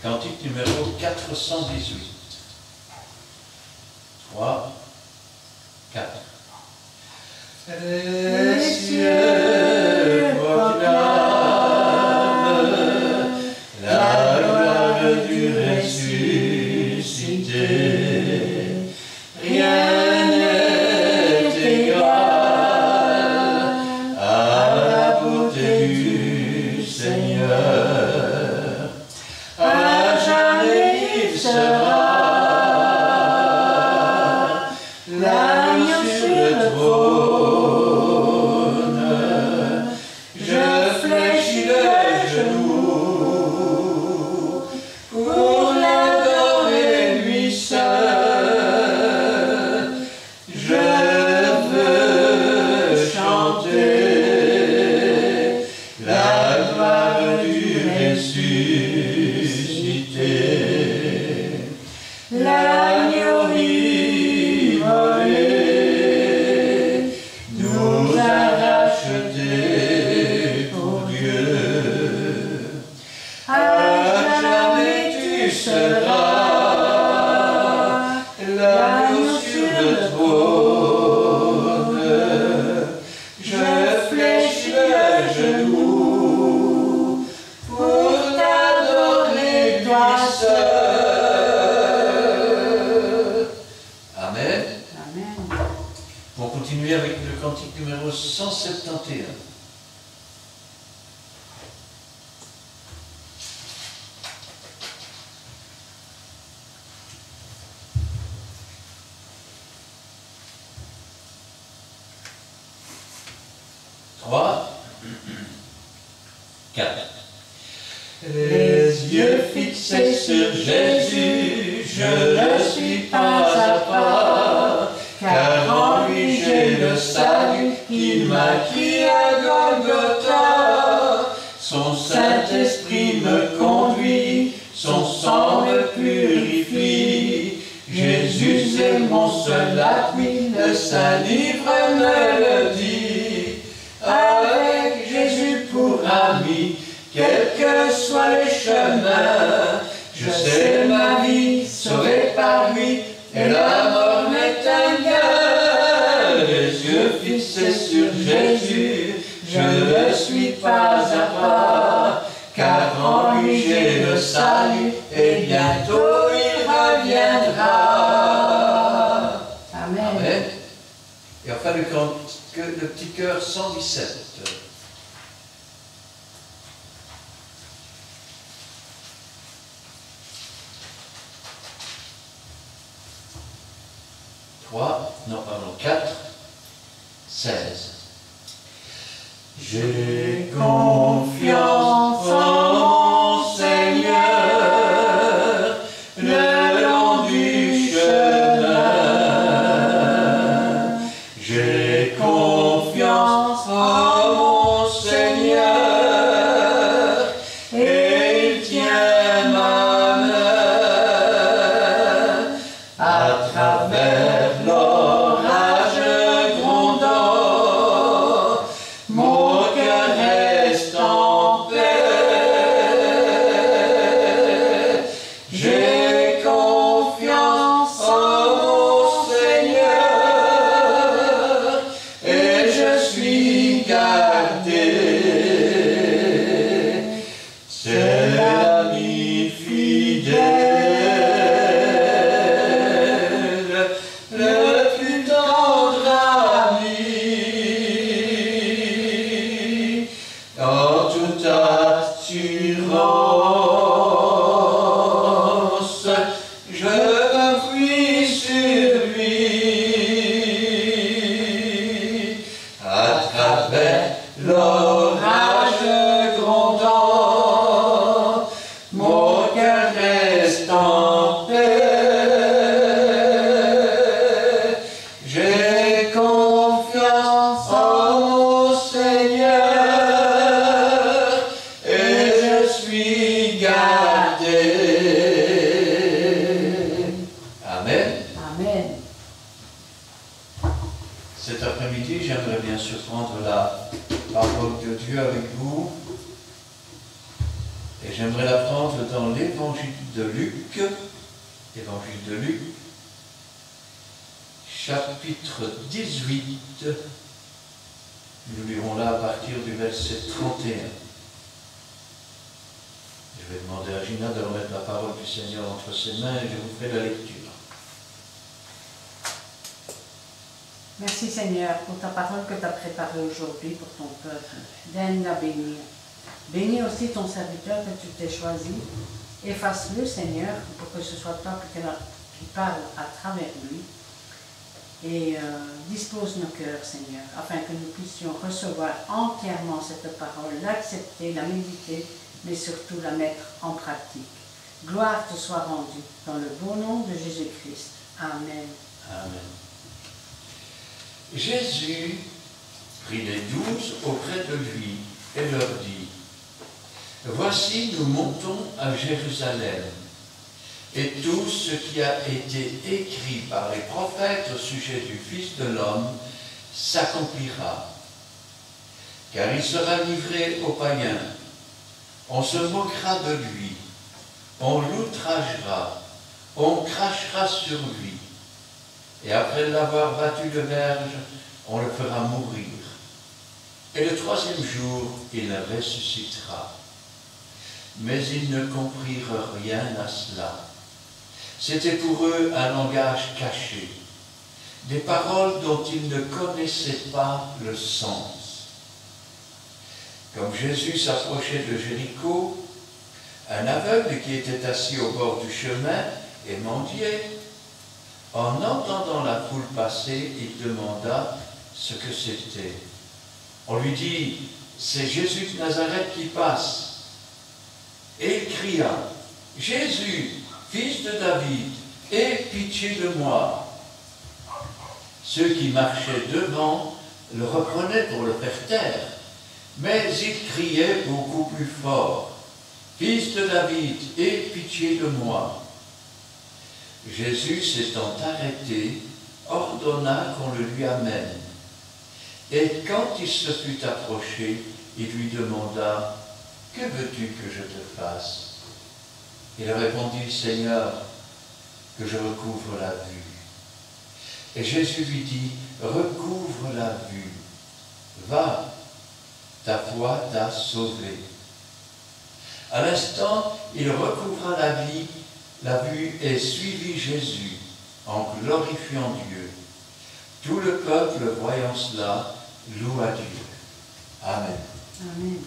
Cantique numéro 418. 3, 4. Les cieux proclament la gloire du ressuscité. Rien n'est égal à la beauté du Seigneur. À jamais il sera l'agneau sur le trône. Je fléchis le genou pour l'adorer lui seul. Je veux chanter la gloire du ressuscité. L'agneau immolé nous a rachetés pour Dieu. À jamais tu seras l'agneau sur le trône. Je fléchis le genou pour t'adorer toi seul. Amen. Amen. On continue avec le cantique numéro 171. Trois, 4. Les yeux fixés sur Jésus, je le suis pas à pas, car en lui j'ai le salut qu'il m'a acquis à Golgotha. Son Saint-Esprit me conduit, son sang me purifie. Jésus est mon seul appui, le Saint-Livre me le dit. Avec Jésus pour ami, quels que soient les chemins, je sais ma vie sauvée par lui, et la mort m'est un gain. Les yeux fixés sur Jésus, je ne suis pas à pas, car en lui j'ai le salut, et bientôt il reviendra. Amen. Amen. Et enfin le petit cœur 117. 4, 16. J'ai confiance en mon Seigneur, le long du chemin. J'ai confiance en mon Seigneur, et il tient ma main à travers l'orage grondant. Mon cœur reste en paix. J'ai confiance en mon Seigneur et je suis gardé. C'est l'ami fidèle, le plus tendre ami. En toute assurance, je m'appuie sur lui. À travers l'orage grondant, mon cœur reste en paix. J'ai confiance en mon Seigneur et je suis gardé. Amen. Amen. Cet après-midi, j'aimerais bien surprendre la parole de Dieu avec vous Et j'aimerais la prendre dans l'évangile de Luc, chapitre 18. Nous lirons là à partir du verset 31. Je vais demander à Gina de remettre la parole du Seigneur entre ses mains et je vous ferai la lecture. Merci Seigneur pour ta parole que tu as préparée aujourd'hui pour ton peuple. Daigne la bénir. Bénis aussi ton serviteur que tu t'es choisi. Efface-le Seigneur pour que ce soit toi qui parle à travers lui. Et dispose nos cœurs Seigneur afin que nous puissions recevoir entièrement cette parole, l'accepter, la méditer, mais surtout la mettre en pratique. Gloire te soit rendue dans le beau nom de Jésus-Christ. Amen. Amen. Jésus prit les 12 auprès de lui et leur dit, « Voici, nous montons à Jérusalem, et tout ce qui a été écrit par les prophètes au sujet du Fils de l'homme s'accomplira. Car il sera livré aux païens, on se moquera de lui, on l'outragera, on crachera sur lui. Et après l'avoir battu de verge, on le fera mourir. Et le 3e jour, il ressuscitera. » Mais ils ne comprirent rien à cela. C'était pour eux un langage caché, des paroles dont ils ne connaissaient pas le sens. Comme Jésus s'approchait de Jéricho, un aveugle qui était assis au bord du chemin et mendiait, en entendant la foule passer, il demanda ce que c'était. On lui dit, « C'est Jésus de Nazareth qui passe. » Et il cria, « Jésus, fils de David, aie pitié de moi. » Ceux qui marchaient devant le reprenaient pour le faire taire, mais il criait beaucoup plus fort, « Fils de David, aie pitié de moi. » Jésus, s'étant arrêté, ordonna qu'on le lui amène. Et quand il se fut approché, il lui demanda, « Que veux-tu que je te fasse ?» Il répondit, « Seigneur, que je recouvre la vue. » Et Jésus lui dit, « Recouvre la vue. Va, ta foi t'a sauvé. » À l'instant, il recouvra la vue et suivit Jésus en glorifiant Dieu. Tout le peuple, voyant cela, loua Dieu. Amen. Amen.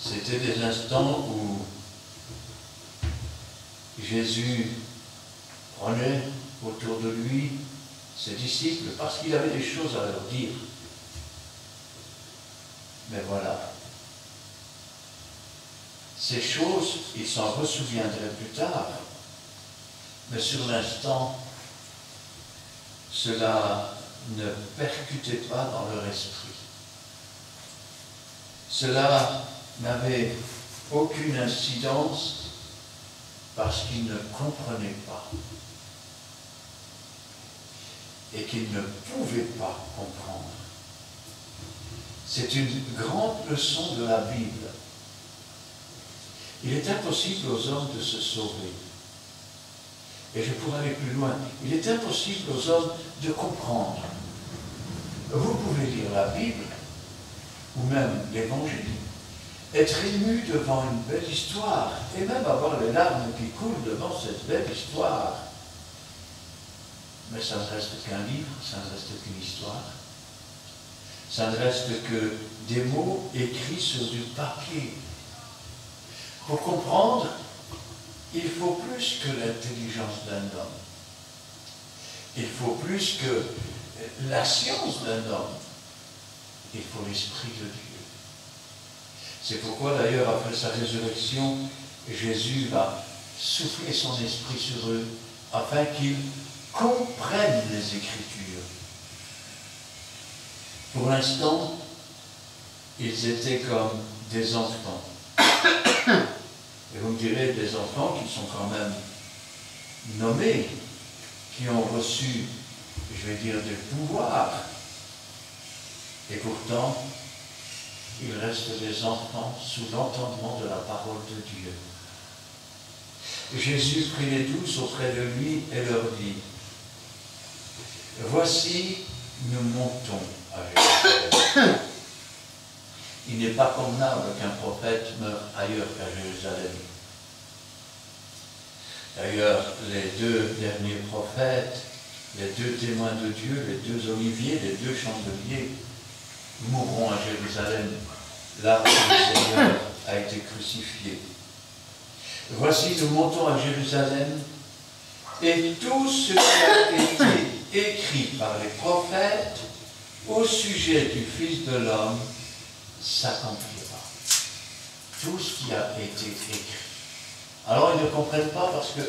C'était des instants où Jésus prenait autour de lui ses disciples parce qu'il avait des choses à leur dire. Mais voilà, ces choses, il s'en ressouviendrait plus tard, mais sur l'instant, cela ne percutait pas dans leur esprit. Cela n'avait aucune incidence parce qu'ils ne comprenaient pas et qu'ils ne pouvaient pas comprendre. C'est une grande leçon de la Bible. Il est impossible aux hommes de se sauver. Et je pourrais aller plus loin. Il est impossible aux hommes de comprendre. Vous pouvez lire la Bible, ou même l'Évangile, être ému devant une belle histoire, et même avoir les larmes qui coulent devant cette belle histoire. Mais ça ne reste qu'un livre, ça ne reste qu'une histoire. Ça ne reste que des mots écrits sur du papier. Pour comprendre, il faut plus que l'intelligence d'un homme. Il faut plus que la science d'un homme. Il faut l'Esprit de Dieu. C'est pourquoi d'ailleurs, après sa résurrection, Jésus va souffler son esprit sur eux afin qu'ils comprennent les Écritures. Pour l'instant, ils étaient comme des enfants. Et vous me direz, des enfants qui sont quand même nommés, qui ont reçu, je vais dire, des pouvoirs. Et pourtant, il reste des enfants sous l'entendement de la parole de Dieu. Jésus prit les 12 auprès de lui et leur dit, « Voici, nous montons à Jérusalem. Il n'est pas convenable qu'un prophète meure ailleurs qu'à Jérusalem. » D'ailleurs, les 2 derniers prophètes, les 2 témoins de Dieu, les 2 oliviers, les 2 chandeliers, mourront à Jérusalem, là où le Seigneur a été crucifié. Voici, nous montons à Jérusalem, et tout ce qui a été écrit par les prophètes au sujet du Fils de l'homme s'accomplira. Tout ce qui a été écrit. Alors, ils ne comprennent pas parce que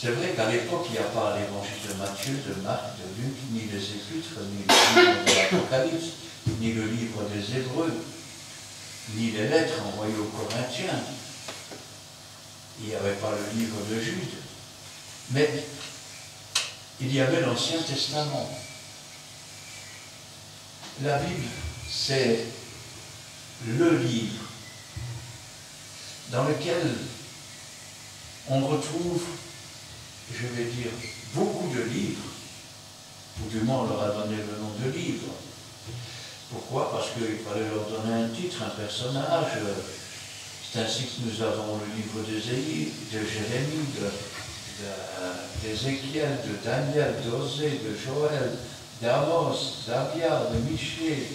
c'est vrai qu'à l'époque, il n'y a pas l'évangile de Matthieu, de Marc, de Luc, ni les Épîtres, ni le livre de l'Apocalypse, ni le livre des Hébreux, ni les lettres envoyées aux Corinthiens. Il n'y avait pas le livre de Jude. Mais il y avait l'Ancien Testament. La Bible, c'est le livre dans lequel on retrouve, je vais dire, beaucoup de livres, ou du moins on leur a donné le nom de livre. Pourquoi? Parce qu'il fallait leur donner un titre, un personnage. C'est ainsi que nous avons le livre d'Ésaïe, de Jérémie, d'Ézéchiel, de Daniel, d'Osée, de Joël, d'Amos, d'Abias, de Michée.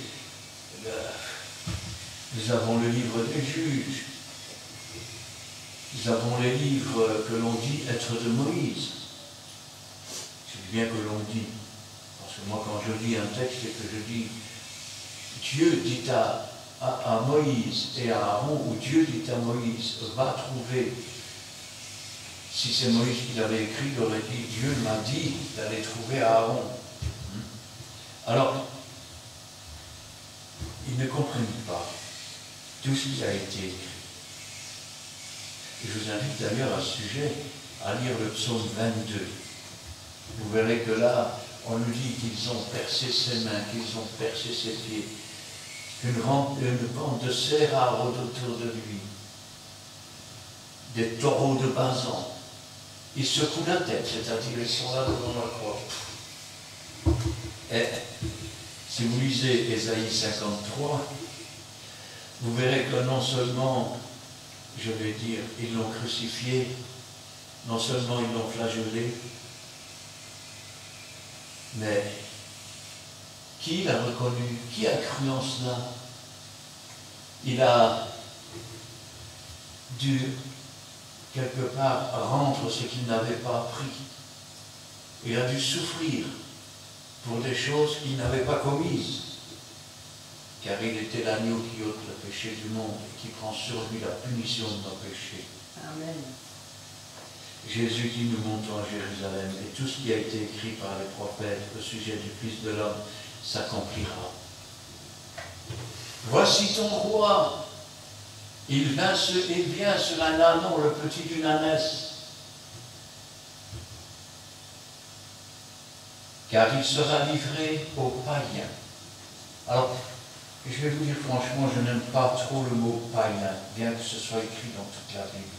Nous avons le livre des juges. Nous avons les livres que l'on dit être de Moïse. Je dis bien que l'on dit. Parce que moi, quand je lis un texte et que je dis Dieu dit à Moïse et à Aaron, ou Dieu dit à Moïse, va trouver. Si c'est Moïse qui l'avait écrit, il aurait dit Dieu m'a dit d'aller trouver Aaron. Alors, ils ne comprennent pas tout ce qui a été écrit. Et je vous invite d'ailleurs à ce sujet à lire le psaume 22. Vous verrez que là, on nous dit qu'ils ont percé ses mains, qu'ils ont percé ses pieds, qu'une bande de serra rôde autour de lui, des taureaux de Basan. Ils secouent la tête, c'est-à-dire ils sont là devant la croix. Et si vous lisez Ésaïe 53, vous verrez que non seulement, je vais dire, ils l'ont crucifié, non seulement ils l'ont flagellé, mais qui l'a reconnu? Qui a cru en cela? Il a dû, quelque part, rendre ce qu'il n'avait pas appris. Il a dû souffrir pour des choses qu'il n'avait pas commises, car il était l'agneau qui ôte le péché du monde et qui prend sur lui la punition de nos péchés. Amen. Jésus dit, nous montons à Jérusalem, et tout ce qui a été écrit par les prophètes au sujet du Fils de l'homme s'accomplira. Voici ton roi, il vient sur un ânon, le petit d'une ânesse, car il sera livré aux païens. Alors, je vais vous dire franchement, je n'aime pas trop le mot païen, bien que ce soit écrit dans toute la Bible.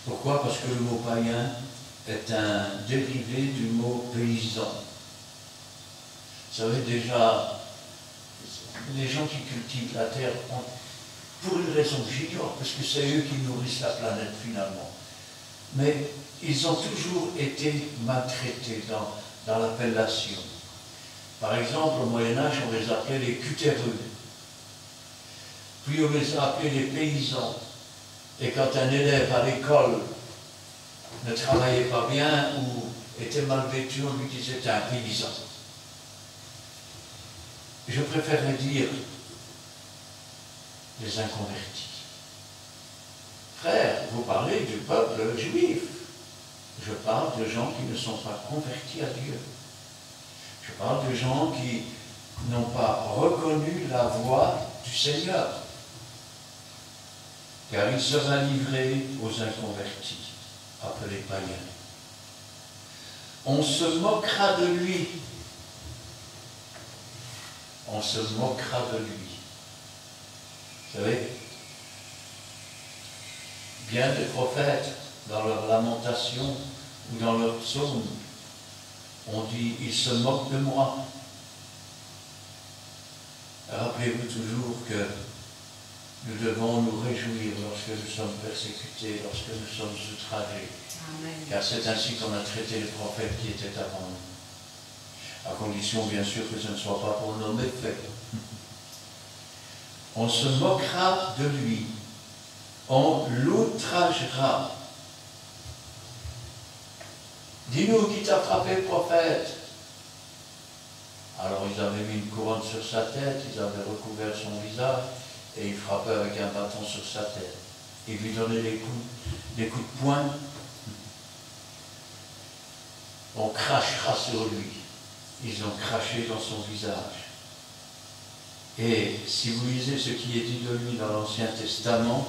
Pourquoi? Parce que le mot païen est un dérivé du mot paysan. Vous savez déjà, les gens qui cultivent la terre, pour une raison que j'ignore, parce que c'est eux qui nourrissent la planète finalement, mais ils ont toujours été maltraités dans l'appellation. Par exemple, au Moyen-Âge, on les appelait les cutéreux. Puis on les a appelés les paysans. Et quand un élève à l'école ne travaillait pas bien ou était mal vêtu, on lui disait un paysan. Je préférerais dire les inconvertis. Frère, vous parlez du peuple juif. Je parle de gens qui ne sont pas convertis à Dieu. Je parle de gens qui n'ont pas reconnu la voix du Seigneur. Car il sera livré aux inconvertis, appelés païens. On se moquera de lui. on se moquera de lui. Vous savez, bien des prophètes, dans leur lamentation ou dans leur psaume, on dit « il se moque de moi ». Rappelez-vous toujours que nous devons nous réjouir lorsque nous sommes persécutés, lorsque nous sommes outragés. Amen. Car c'est ainsi qu'on a traité les prophètes qui étaient avant nous. À condition, bien sûr, que ce ne soit pas pour nos méfaits. On se moquera de lui. On l'outragera. Dis-nous qui t'a frappé, prophète. Alors ils avaient mis une couronne sur sa tête, ils avaient recouvert son visage, et ils frappaient avec un bâton sur sa tête. Ils lui donnaient des coups de poing. On crachera sur lui. Ils ont craché dans son visage. Et si vous lisez ce qui est dit de lui dans l'Ancien Testament,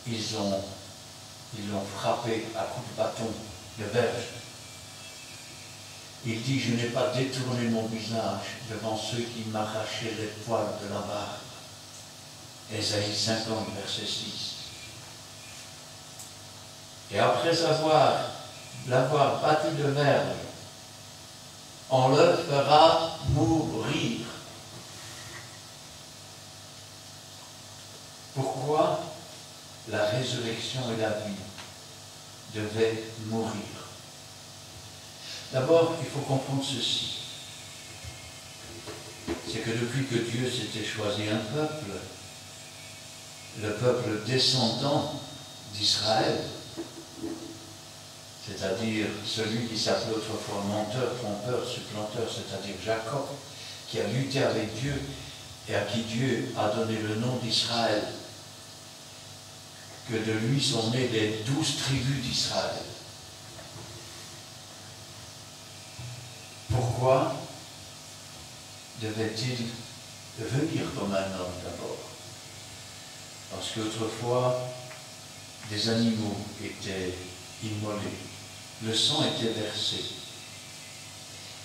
ils l'ont frappé à coups de bâton, de verge. Il dit, je n'ai pas détourné mon visage devant ceux qui m'arrachaient les poils de la barbe. Ésaïe 50, verset 6. Et après l'avoir battu de verge, on le fera mourir. Pourquoi la résurrection et la vie devaient mourir? D'abord, il faut comprendre ceci. C'est que depuis que Dieu s'était choisi un peuple, le peuple descendant d'Israël, c'est-à-dire celui qui s'appelait autrefois menteur, trompeur, supplanteur, c'est-à-dire Jacob, qui a lutté avec Dieu et à qui Dieu a donné le nom d'Israël, que de lui sont nées les 12 tribus d'Israël. Pourquoi devait-il venir comme un homme d'abord? Parce qu'autrefois, des animaux étaient immolés, le sang était versé.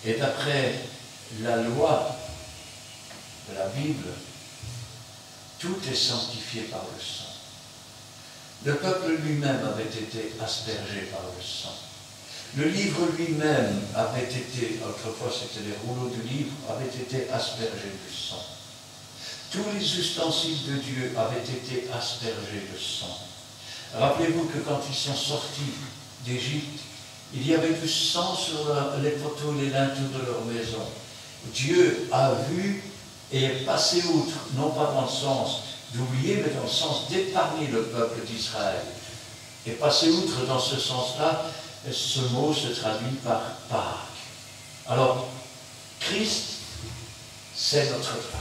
Et d'après la loi de la Bible, tout est sanctifié par le sang. Le peuple lui-même avait été aspergé par le sang. Le livre lui-même avait été, autrefois c'était les rouleaux de livres, avaient été aspergés de sang. Tous les ustensiles de Dieu avaient été aspergés de sang. Rappelez-vous que quand ils sont sortis d'Égypte, il y avait du sang sur les poteaux et les linteaux de leur maison. Dieu a vu et est passé outre, non pas dans le sens d'oublier, mais dans le sens d'épargner le peuple d'Israël. Et passer outre dans ce sens-là, ce mot se traduit par Pâques. Alors, Christ, c'est notre Pâques.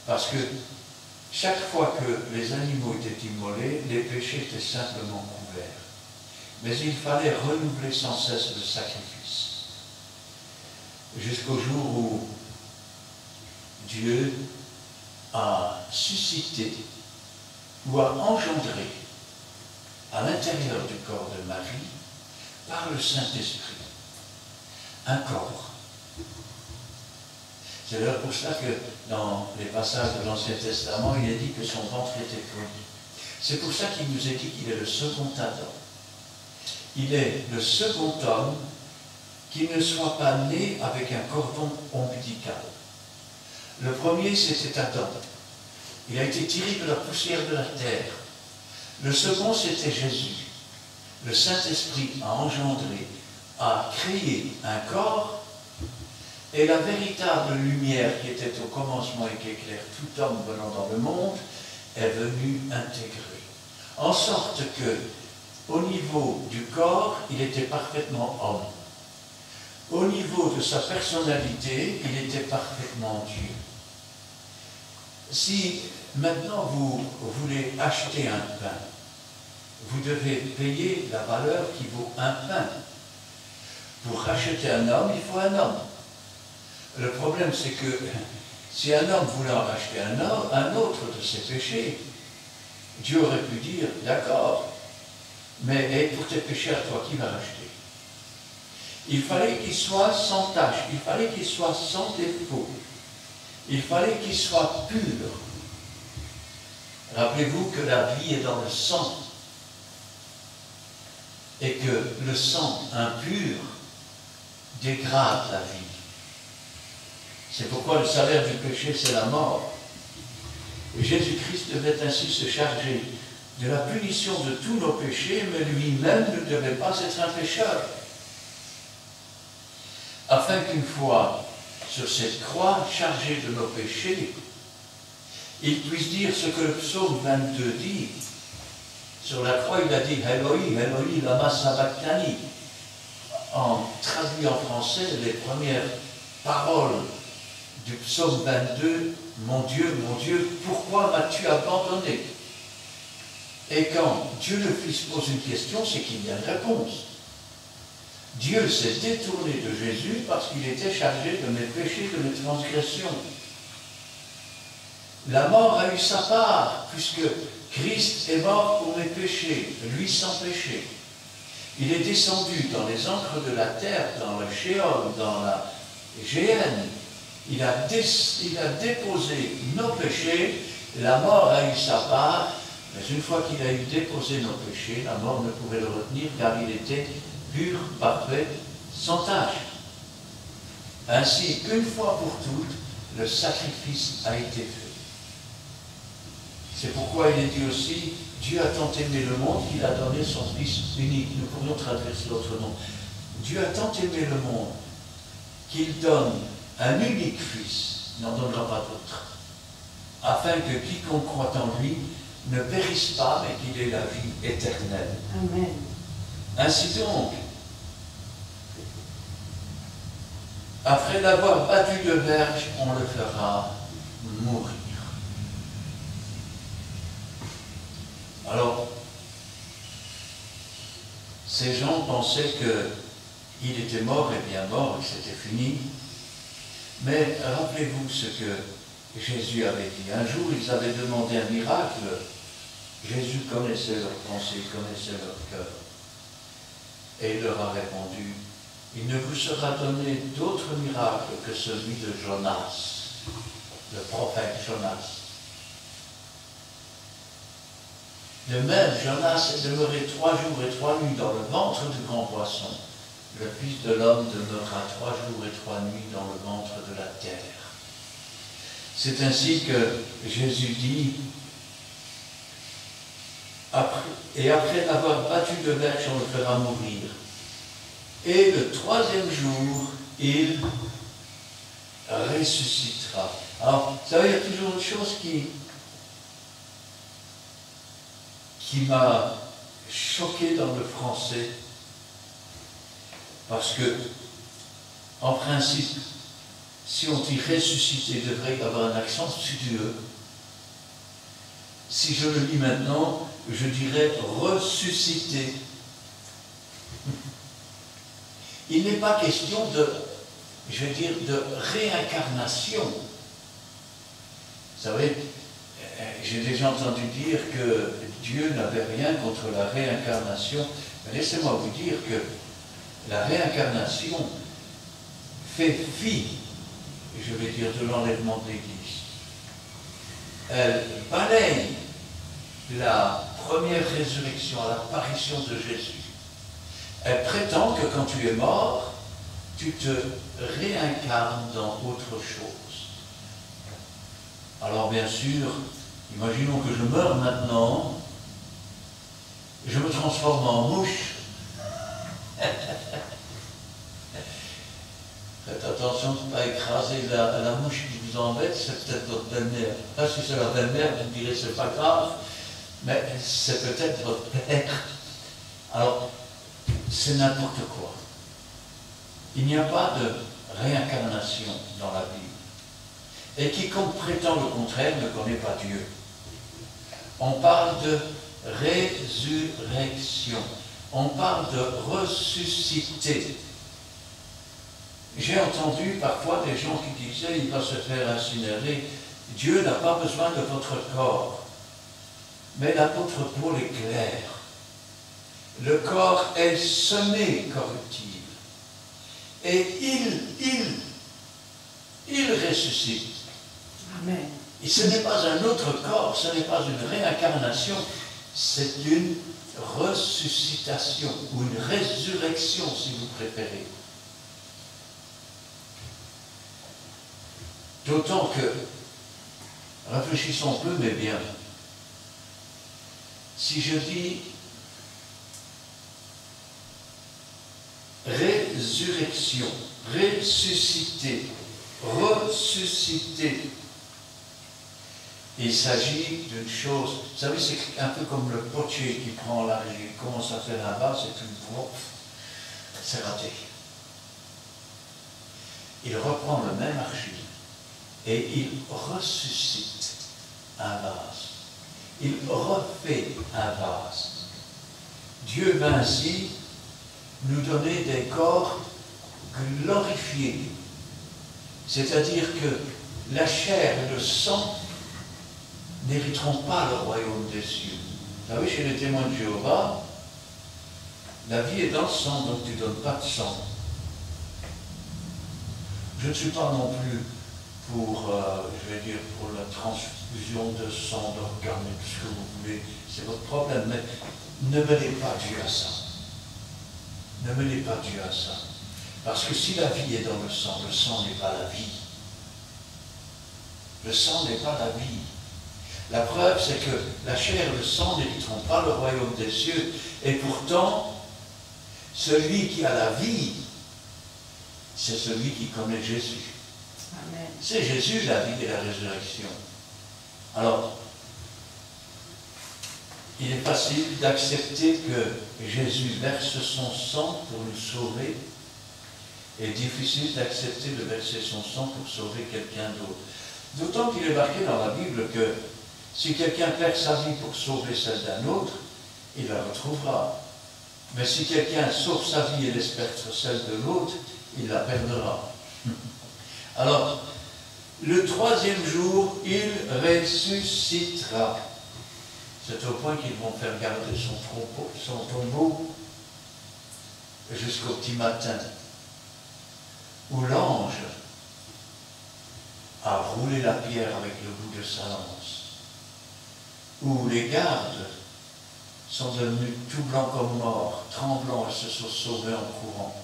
Parce que chaque fois que les animaux étaient immolés, les péchés étaient simplement couverts. Mais il fallait renouveler sans cesse le sacrifice. Jusqu'au jour où Dieu a suscité ou a engendré à l'intérieur du corps de Marie, par le Saint-Esprit, un corps. C'est d'ailleurs pour cela que dans les passages de l'Ancien Testament, il est dit que son ventre était poli. C'est pour ça qu'il nous est dit qu'il est le second Adam. Il est le second homme qui ne soit pas né avec un cordon ombilical. Le premier, c'était Adam. Il a été tiré de la poussière de la terre. Le second, c'était Jésus. Le Saint-Esprit a engendré, a créé un corps, et la véritable lumière qui était au commencement et qui éclaire tout homme venant dans le monde est venue intégrer. En sorte que, au niveau du corps, il était parfaitement homme. Au niveau de sa personnalité, il était parfaitement Dieu. Si maintenant vous voulez acheter un pain, vous devez payer la valeur qui vaut un pain. Pour racheter un homme, il faut un homme. Le problème, c'est que si un homme voulait en racheter un autre de ses péchés, Dieu aurait pu dire, d'accord, Mais et pour tes péchés à toi, qui va racheter? Il fallait qu'il soit sans tache, il fallait qu'il soit sans défaut, il fallait qu'il soit pur. Rappelez-vous que la vie est dans le sang et que le sang impur dégrade la vie. C'est pourquoi le salaire du péché, c'est la mort. Et Jésus-Christ devait ainsi se charger de la punition de tous nos péchés, mais lui-même ne devait pas être un pécheur. Afin qu'une fois sur cette croix chargée de nos péchés, il puisse dire ce que le psaume 22 dit. Sur la croix, il a dit « Eloi, Eloi, lama sabachthani ». Traduit en français, les premières paroles du psaume 22, « Mon Dieu, pourquoi m'as-tu abandonné ?» Et quand Dieu le Fils pose une question, c'est qu'il y a une réponse. Dieu s'est détourné de Jésus parce qu'il était chargé de mes péchés, de mes transgressions. La mort a eu sa part, puisque Christ est mort pour mes péchés, lui sans péché. Il est descendu dans les encres de la terre, dans le Sheol, dans la Géhenne. Il a déposé nos péchés, la mort a eu sa part, mais une fois qu'il a eu déposé nos péchés, la mort ne pouvait le retenir car il était pur, parfait, sans tache. Ainsi, une fois pour toutes, le sacrifice a été fait. C'est pourquoi il est dit aussi, Dieu a tant aimé le monde qu'il a donné son Fils unique. Nous pourrions traduire l'autre nom. Dieu a tant aimé le monde qu'il donne un unique Fils, n'en donnera pas d'autre, afin que quiconque croit en lui ne périsse pas, mais qu'il ait la vie éternelle. Amen. Ainsi donc, après l'avoir battu de verge, on le fera mourir. Alors, ces gens pensaient qu'il était mort et bien mort, que c'était fini. Mais rappelez-vous ce que Jésus avait dit. Un jour, ils avaient demandé un miracle. Jésus connaissait leurs pensées, connaissait leur cœur. Et il leur a répondu, il ne vous sera donné d'autre miracle que celui de Jonas, le prophète Jonas. De même, Jonas est demeuré 3 jours et 3 nuits dans le ventre du grand poisson. Le Fils de l'homme demeurera 3 jours et 3 nuits dans le ventre de la terre. C'est ainsi que Jésus dit, après l'avoir battu de verge, on le fera mourir. Et le 3e jour, il ressuscitera. Alors, vous savez, il y a toujours une chose qui m'a choqué dans le français, parce que, en principe, si on dit ressusciter, il devrait y avoir un accent studieux. Si je le lis maintenant, je dirais ressusciter. Il n'est pas question de, je veux dire, de réincarnation. Vous savez, j'ai déjà entendu dire que Dieu n'avait rien contre la réincarnation. Mais laissez-moi vous dire que la réincarnation fait fi, je vais dire, de l'enlèvement de l'Église. Elle balaye la première résurrection, à l'apparition de Jésus. Elle prétend que quand tu es mort, tu te réincarnes dans autre chose. Alors bien sûr, imaginons que je meurs maintenant, je me transforme en mouche. Faites attention de ne pas écraser la mouche qui vous embête, c'est peut-être votre belle-mère. Ah, si c'est la belle-mère, vous me direz c'est pas grave, mais c'est peut-être votre père. Alors, c'est n'importe quoi. Il n'y a pas de réincarnation dans la Bible. Et quiconque prétend le contraire ne connaît pas Dieu. On parle de résurrection. On parle de ressusciter. J'ai entendu parfois des gens qui disaient il va se faire incinérer. Dieu n'a pas besoin de votre corps. Mais l'apôtre Paul est clair. le corps est semé corruptible. Et il ressuscite. Amen. Et ce n'est pas un autre corps, ce n'est pas une réincarnation, c'est une ressuscitation ou une résurrection si vous préférez. D'autant que, réfléchissons un peu mais bien, si je dis résurrection, ressusciter, ressusciter, il s'agit d'une chose, vous savez, c'est un peu comme le potier qui prend l'argile, il commence à faire la base et puis c'est raté. Il reprend le même argile et il ressuscite un vase. Il refait un vase. Dieu va ainsi nous donner des corps glorifiés. C'est-à-dire que la chair et le sang n'hériteront pas le royaume des cieux. Vous savez, chez les témoins de Jéhovah, la vie est dans le sang, donc tu ne donnes pas de sang. Je ne suis pas non plus pour, je vais dire, pour la transfusion de sang, d'organes, et tout ce que vous voulez, c'est votre problème, mais ne mêlez pas Dieu à ça. Ne mêlez pas Dieu à ça. Parce que si la vie est dans le sang n'est pas la vie. Le sang n'est pas la vie. La preuve, c'est que la chair et le sang n'hériteront pas le royaume des cieux. Et pourtant, celui qui a la vie, c'est celui qui connaît Jésus. Amen. C'est Jésus, la vie et la résurrection. Alors, il est facile d'accepter que Jésus verse son sang pour nous sauver, et difficile d'accepter de verser son sang pour sauver quelqu'un d'autre. D'autant qu'il est marqué dans la Bible que si quelqu'un perd sa vie pour sauver celle d'un autre, il la retrouvera. Mais si quelqu'un sauve sa vie et laisse perdre celle de l'autre, il la perdra. Alors, le troisième jour, il ressuscitera. C'est au point qu'ils vont faire garder son tombeau jusqu'au petit matin, où l'ange a roulé la pierre avec le bout de sa lance, où les gardes sont devenus tout blancs comme morts, tremblants et se sont sauvés en courant.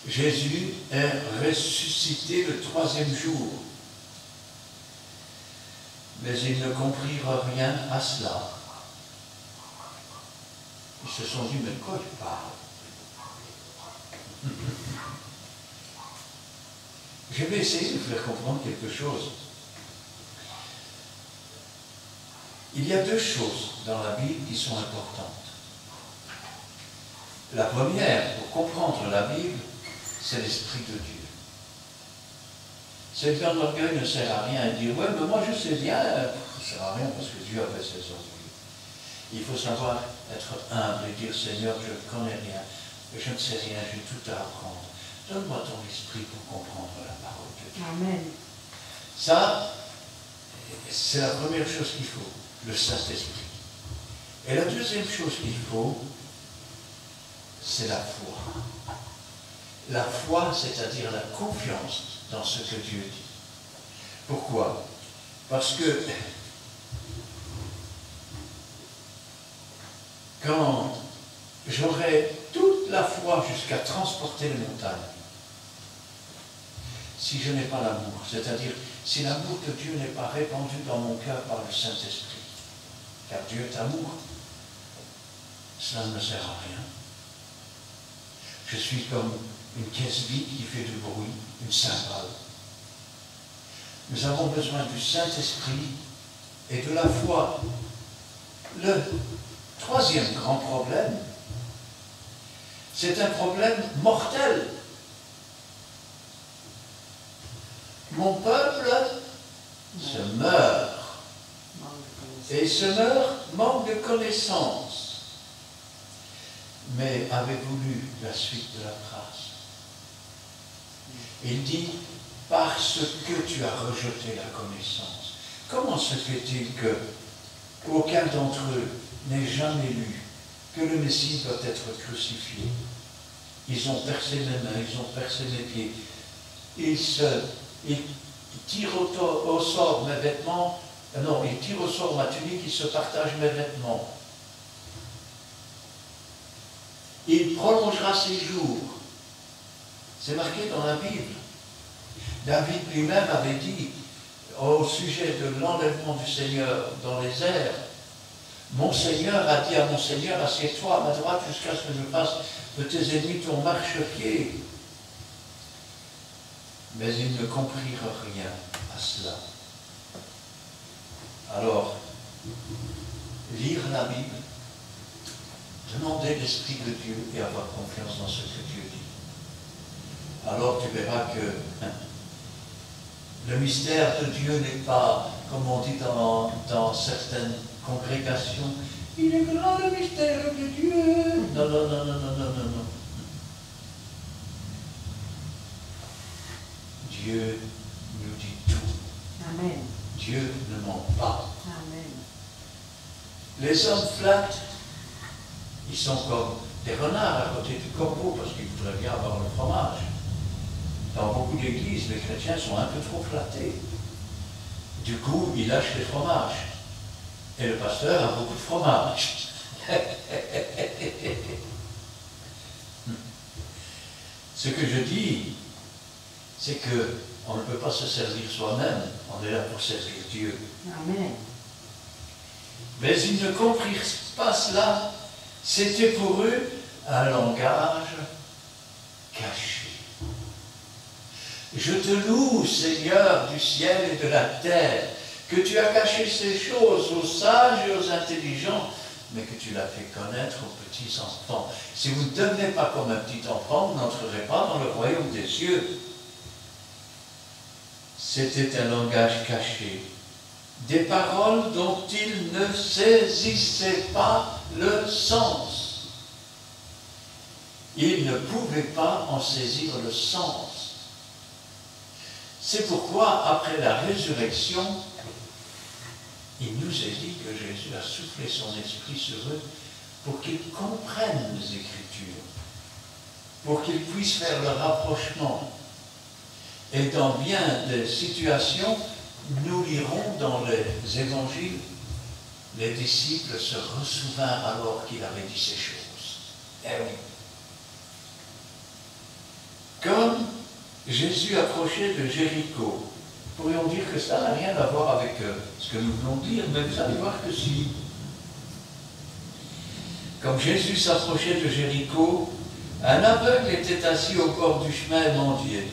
Jésus est ressuscité le troisième jour. Mais ils ne comprirent rien à cela. Ils se sont dit, mais de quoi il parle? Je vais essayer de vous faire comprendre quelque chose. Il y a deux choses dans la Bible qui sont importantes. La première, pour comprendre la Bible, c'est l'Esprit de Dieu. C'est faire de l'orgueil ne sert à rien et dire, ouais, mais moi je sais bien, ça ne sert à rien parce que Dieu a fait ses orgueils. Il faut savoir être humble et dire, Seigneur, je ne connais rien, je ne sais rien, j'ai tout à apprendre. Donne-moi ton esprit pour comprendre la parole de Dieu. Amen. Ça, c'est la première chose qu'il faut, le Saint-Esprit. Et la deuxième chose qu'il faut, c'est la foi. La foi, c'est-à-dire la confiance dans ce que Dieu dit. Pourquoi? Parce que quand j'aurai toute la foi jusqu'à transporter les montagnes, si je n'ai pas l'amour, c'est-à-dire si l'amour de Dieu n'est pas répandu dans mon cœur par le Saint-Esprit, car Dieu est amour, cela ne sert à rien. Je suis comme une caisse vide qui fait du bruit, une cymbale. Nous avons besoin du Saint-Esprit et de la foi. Le troisième grand problème, c'est un problème mortel. Mon peuple se meurt. Et se meurt, manque de connaissance. Mais avez-vous lu la suite de la phrase? Il dit, parce que tu as rejeté la connaissance. Comment se fait-il que aucun d'entre eux n'ait jamais lu que le Messie doit être crucifié. Ils ont percé mes mains, ils ont percé mes pieds. Ils tirent au sort mes vêtements. Non, ils tirent au sort ma tunique, ils se partagent mes vêtements. Il prolongera ses jours. C'est marqué dans la Bible. David lui-même avait dit au sujet de l'enlèvement du Seigneur dans les airs, mon Seigneur a dit à mon Seigneur, assieds-toi à ma droite jusqu'à ce que je fasse de tes ennemis ton marchepied. Mais ils ne comprirent rien à cela. Alors, lire la Bible, demander l'Esprit de Dieu et avoir confiance dans ce que Dieu dit. Alors tu verras que le mystère de Dieu n'est pas, comme on dit dans certaines congrégations, il est grand le mystère de Dieu. Non, non, non, non, non, non, non, non. Dieu nous dit tout. Amen. Dieu ne ment pas. Amen. Les hommes flattent, ils sont comme des renards à côté du corbeau parce qu'ils voudraient bien avoir le fromage. Dans beaucoup d'églises, les chrétiens sont un peu trop flattés. Du coup, ils lâchent les fromages. Et le pasteur a beaucoup de fromage. Ce que je dis, c'est qu'on ne peut pas se servir soi-même, on est là pour servir Dieu. Amen. Mais ils ne comprirent pas cela. C'était pour eux un langage caché. Je te loue, Seigneur du ciel et de la terre, que tu as caché ces choses aux sages et aux intelligents, mais que tu l'as fait connaître aux petits enfants. Si vous ne devenez pas comme un petit enfant, vous n'entrerez pas dans le royaume des cieux. C'était un langage caché, des paroles dont ils ne saisissaient pas le sens. Ils ne pouvaient pas en saisir le sens. C'est pourquoi, après la résurrection, il nous est dit que Jésus a soufflé son esprit sur eux pour qu'ils comprennent les Écritures, pour qu'ils puissent faire le rapprochement. Et dans bien des situations, nous lirons dans les évangiles, les disciples se ressouvinrent alors qu'il avait dit ces choses. Eh oui. Comme Jésus approchait de Jéricho, pourrions dire que ça n'a rien à voir avec ce que nous voulons dire, mais vous allez voir que si. Comme Jésus s'approchait de Jéricho, un aveugle était assis au bord du chemin et mendiait.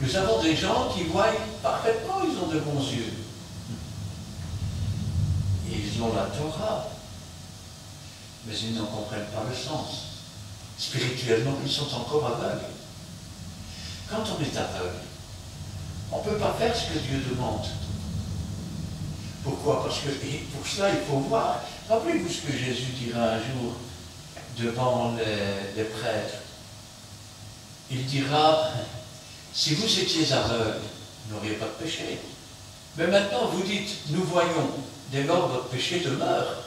Nous avons des gens qui voient parfaitement, ils ont de bons yeux. Et ils ont la Torah, mais ils n'en comprennent pas le sens. Spirituellement, ils sont encore aveugles. Quand on est aveugle, on ne peut pas faire ce que Dieu demande. Pourquoi? Parce que pour cela, il faut voir. Rappelez-vous ce que Jésus dira un jour devant les prêtres. Il dira, si vous étiez aveugle, vous n'auriez pas de péché. Mais maintenant, vous dites, nous voyons, dès lors votre péché demeure.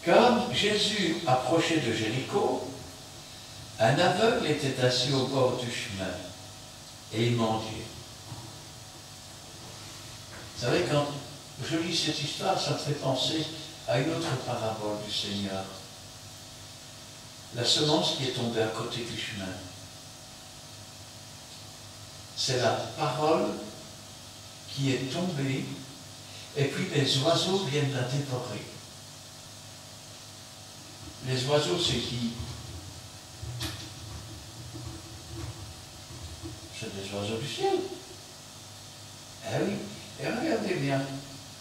Comme Jésus approchait de Jéricho, un aveugle était assis au bord du chemin et il mendiait. Vous savez, quand je lis cette histoire, ça me fait penser à une autre parabole du Seigneur. La semence qui est tombée à côté du chemin. C'est la parole qui est tombée et puis les oiseaux viennent la dévorer. Les oiseaux, c'est qui? C'est des oiseaux du ciel. Eh oui, et regardez bien,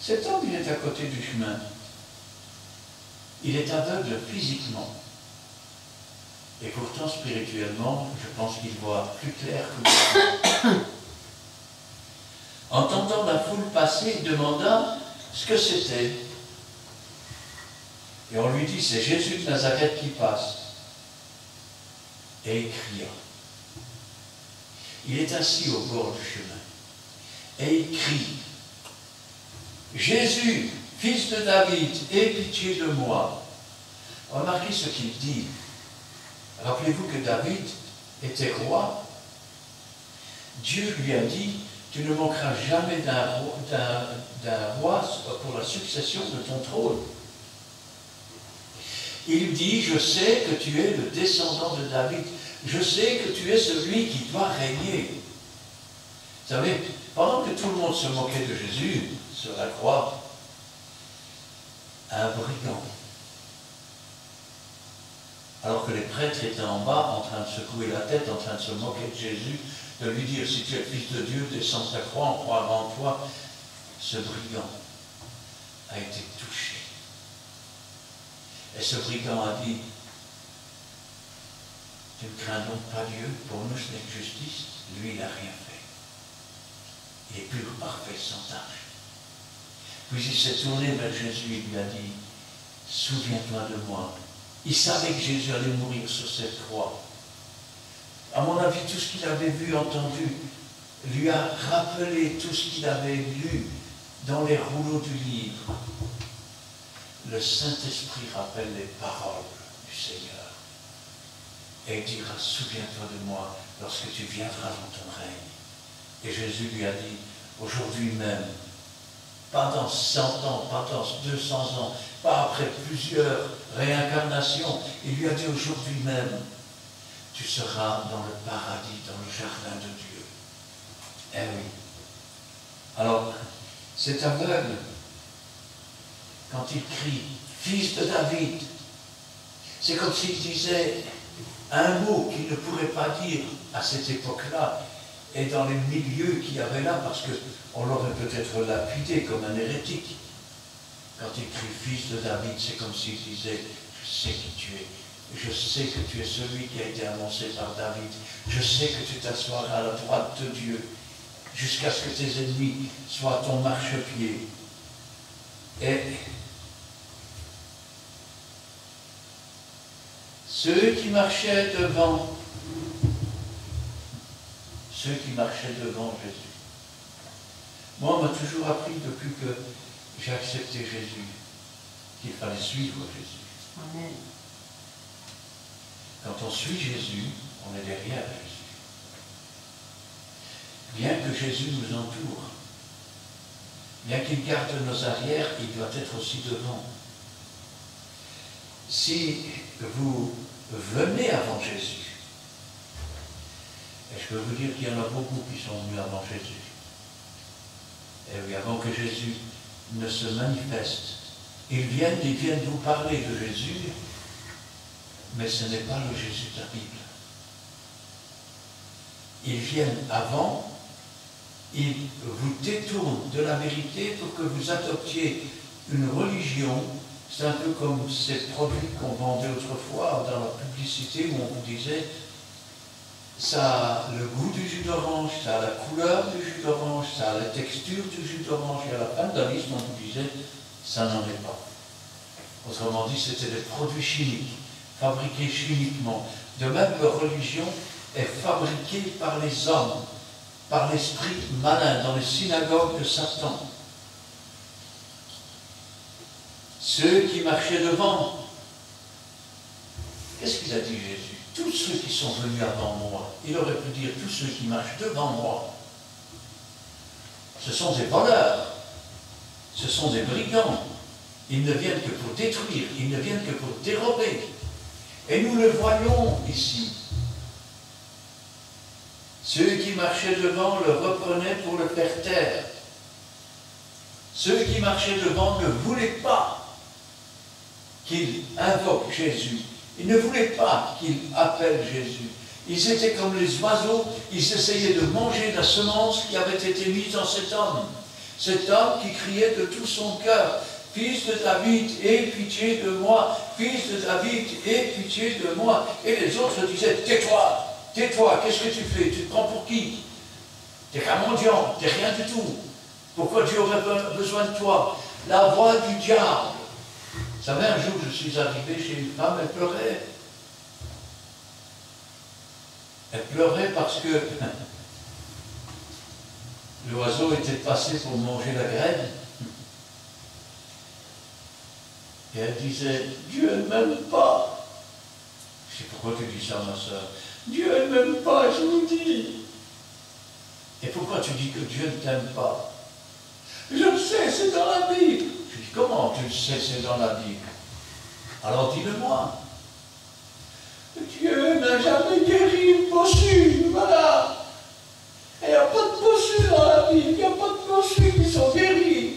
cet homme, il est à côté du chemin. Il est aveugle physiquement. Et pourtant, spirituellement, je pense qu'il voit plus clair que nous. Entendant la foule passer, il demanda ce que c'était. Et on lui dit, c'est Jésus de Nazareth qui passe. Et il cria. Il est assis au bord du chemin. Et il crie, Jésus, fils de David, aie pitié de moi. Remarquez ce qu'il dit. Rappelez-vous que David était roi. Dieu lui a dit, tu ne manqueras jamais d'un roi pour la succession de ton trône. Il lui dit, je sais que tu es le descendant de David. Je sais que tu es celui qui doit régner. Vous savez, pendant que tout le monde se moquait de Jésus sur la croix, un brigand, alors que les prêtres étaient en bas, en train de secouer la tête, en train de se moquer de Jésus, de lui dire, si tu es fils de Dieu, descends ta croix, on croira en toi, ce brigand a été touché. Et ce brigand a dit, tu ne crains donc pas Dieu, pour nous ce n'est que justice, lui il n'a rien fait. Il est pur, parfait, sans tâche. Puis il s'est tourné vers Jésus et lui a dit, souviens-toi de moi. Il savait que Jésus allait mourir sur cette croix. À mon avis, tout ce qu'il avait vu, entendu, lui a rappelé tout ce qu'il avait lu dans les rouleaux du livre. Le Saint-Esprit rappelle les paroles du Seigneur. Et il dira, souviens-toi de moi lorsque tu viendras dans ton règne. Et Jésus lui a dit, aujourd'hui même, pas dans 100 ans, pas dans 200 ans, pas après plusieurs réincarnations, il lui a dit aujourd'hui même, tu seras dans le paradis, dans le jardin de Dieu. Eh oui. Alors, cet aveugle, quand il crie, fils de David, c'est comme s'il disait un mot qu'il ne pourrait pas dire à cette époque-là, et dans les milieux qu'il y avait là, parce qu'on l'aurait peut-être lapidé comme un hérétique. Quand il crie fils de David, c'est comme s'il disait, je sais qui tu es, je sais que tu es celui qui a été annoncé par David, je sais que tu t'assoiras à la droite de Dieu, jusqu'à ce que tes ennemis soient ton marchepied. Et ceux qui marchaient devant Jésus. Moi, on m'a toujours appris depuis que j'ai accepté Jésus, qu'il fallait suivre Jésus. Amen. Quand on suit Jésus, on est derrière Jésus. Bien que Jésus nous entoure, bien qu'il garde nos arrières, il doit être aussi devant. Si vous venez avant Jésus, et je peux vous dire qu'il y en a beaucoup qui sont venus avant Jésus. Et oui, avant que Jésus ne se manifeste. Ils viennent vous parler de Jésus, mais ce n'est pas le Jésus de la Bible. Ils viennent avant, ils vous détournent de la vérité pour que vous adoptiez une religion. C'est un peu comme ces produits qu'on vendait autrefois dans la publicité où on vous disait ça a le goût du jus d'orange, ça a la couleur du jus d'orange, ça a la texture du jus d'orange, et à la fin de la liste, on vous disait, ça n'en est pas. Autrement dit, c'était des produits chimiques, fabriqués chimiquement. De même, leur religion est fabriquée par les hommes, par l'esprit malin, dans les synagogues de Satan. Ceux qui marchaient devant, qu'est-ce qu'il a dit Jésus? Tous ceux qui sont venus avant moi, il aurait pu dire tous ceux qui marchent devant moi, ce sont des voleurs, ce sont des brigands, ils ne viennent que pour détruire, ils ne viennent que pour dérober. Et nous le voyons ici. Ceux qui marchaient devant le reprenaient pour le faire taire. Ceux qui marchaient devant ne voulaient pas qu'il invoque Jésus. Ils ne voulaient pas qu'il appelle Jésus. Ils étaient comme les oiseaux, ils essayaient de manger la semence qui avait été mise en cet homme. Cet homme qui criait de tout son cœur, « Fils de David, aie pitié de moi, Fils de David, aie pitié de moi. » Et les autres disaient, « Tais-toi, tais-toi, qu'est-ce que tu fais? Tu te prends pour qui? T'es qu'un mendiant, t'es rien du tout. Pourquoi Dieu aurait besoin de toi? » La voix du diable. Vous savez, un jour, je suis arrivé chez une femme, elle pleurait. Elle pleurait parce que l'oiseau était passé pour manger la graine. Et elle disait, Dieu ne m'aime pas. Je sais pourquoi tu dis ça, ma soeur. Dieu ne m'aime pas, je vous dis. Et pourquoi tu dis que Dieu ne t'aime pas? Je le sais, c'est dans la Bible. Je dis, comment tu le sais, c'est dans la Bible? Alors dis-le-moi. Dieu n'a jamais guéri une possue, voilà. Il n'y a pas de possues dans la Bible, il n'y a pas de possues qui sont guéries.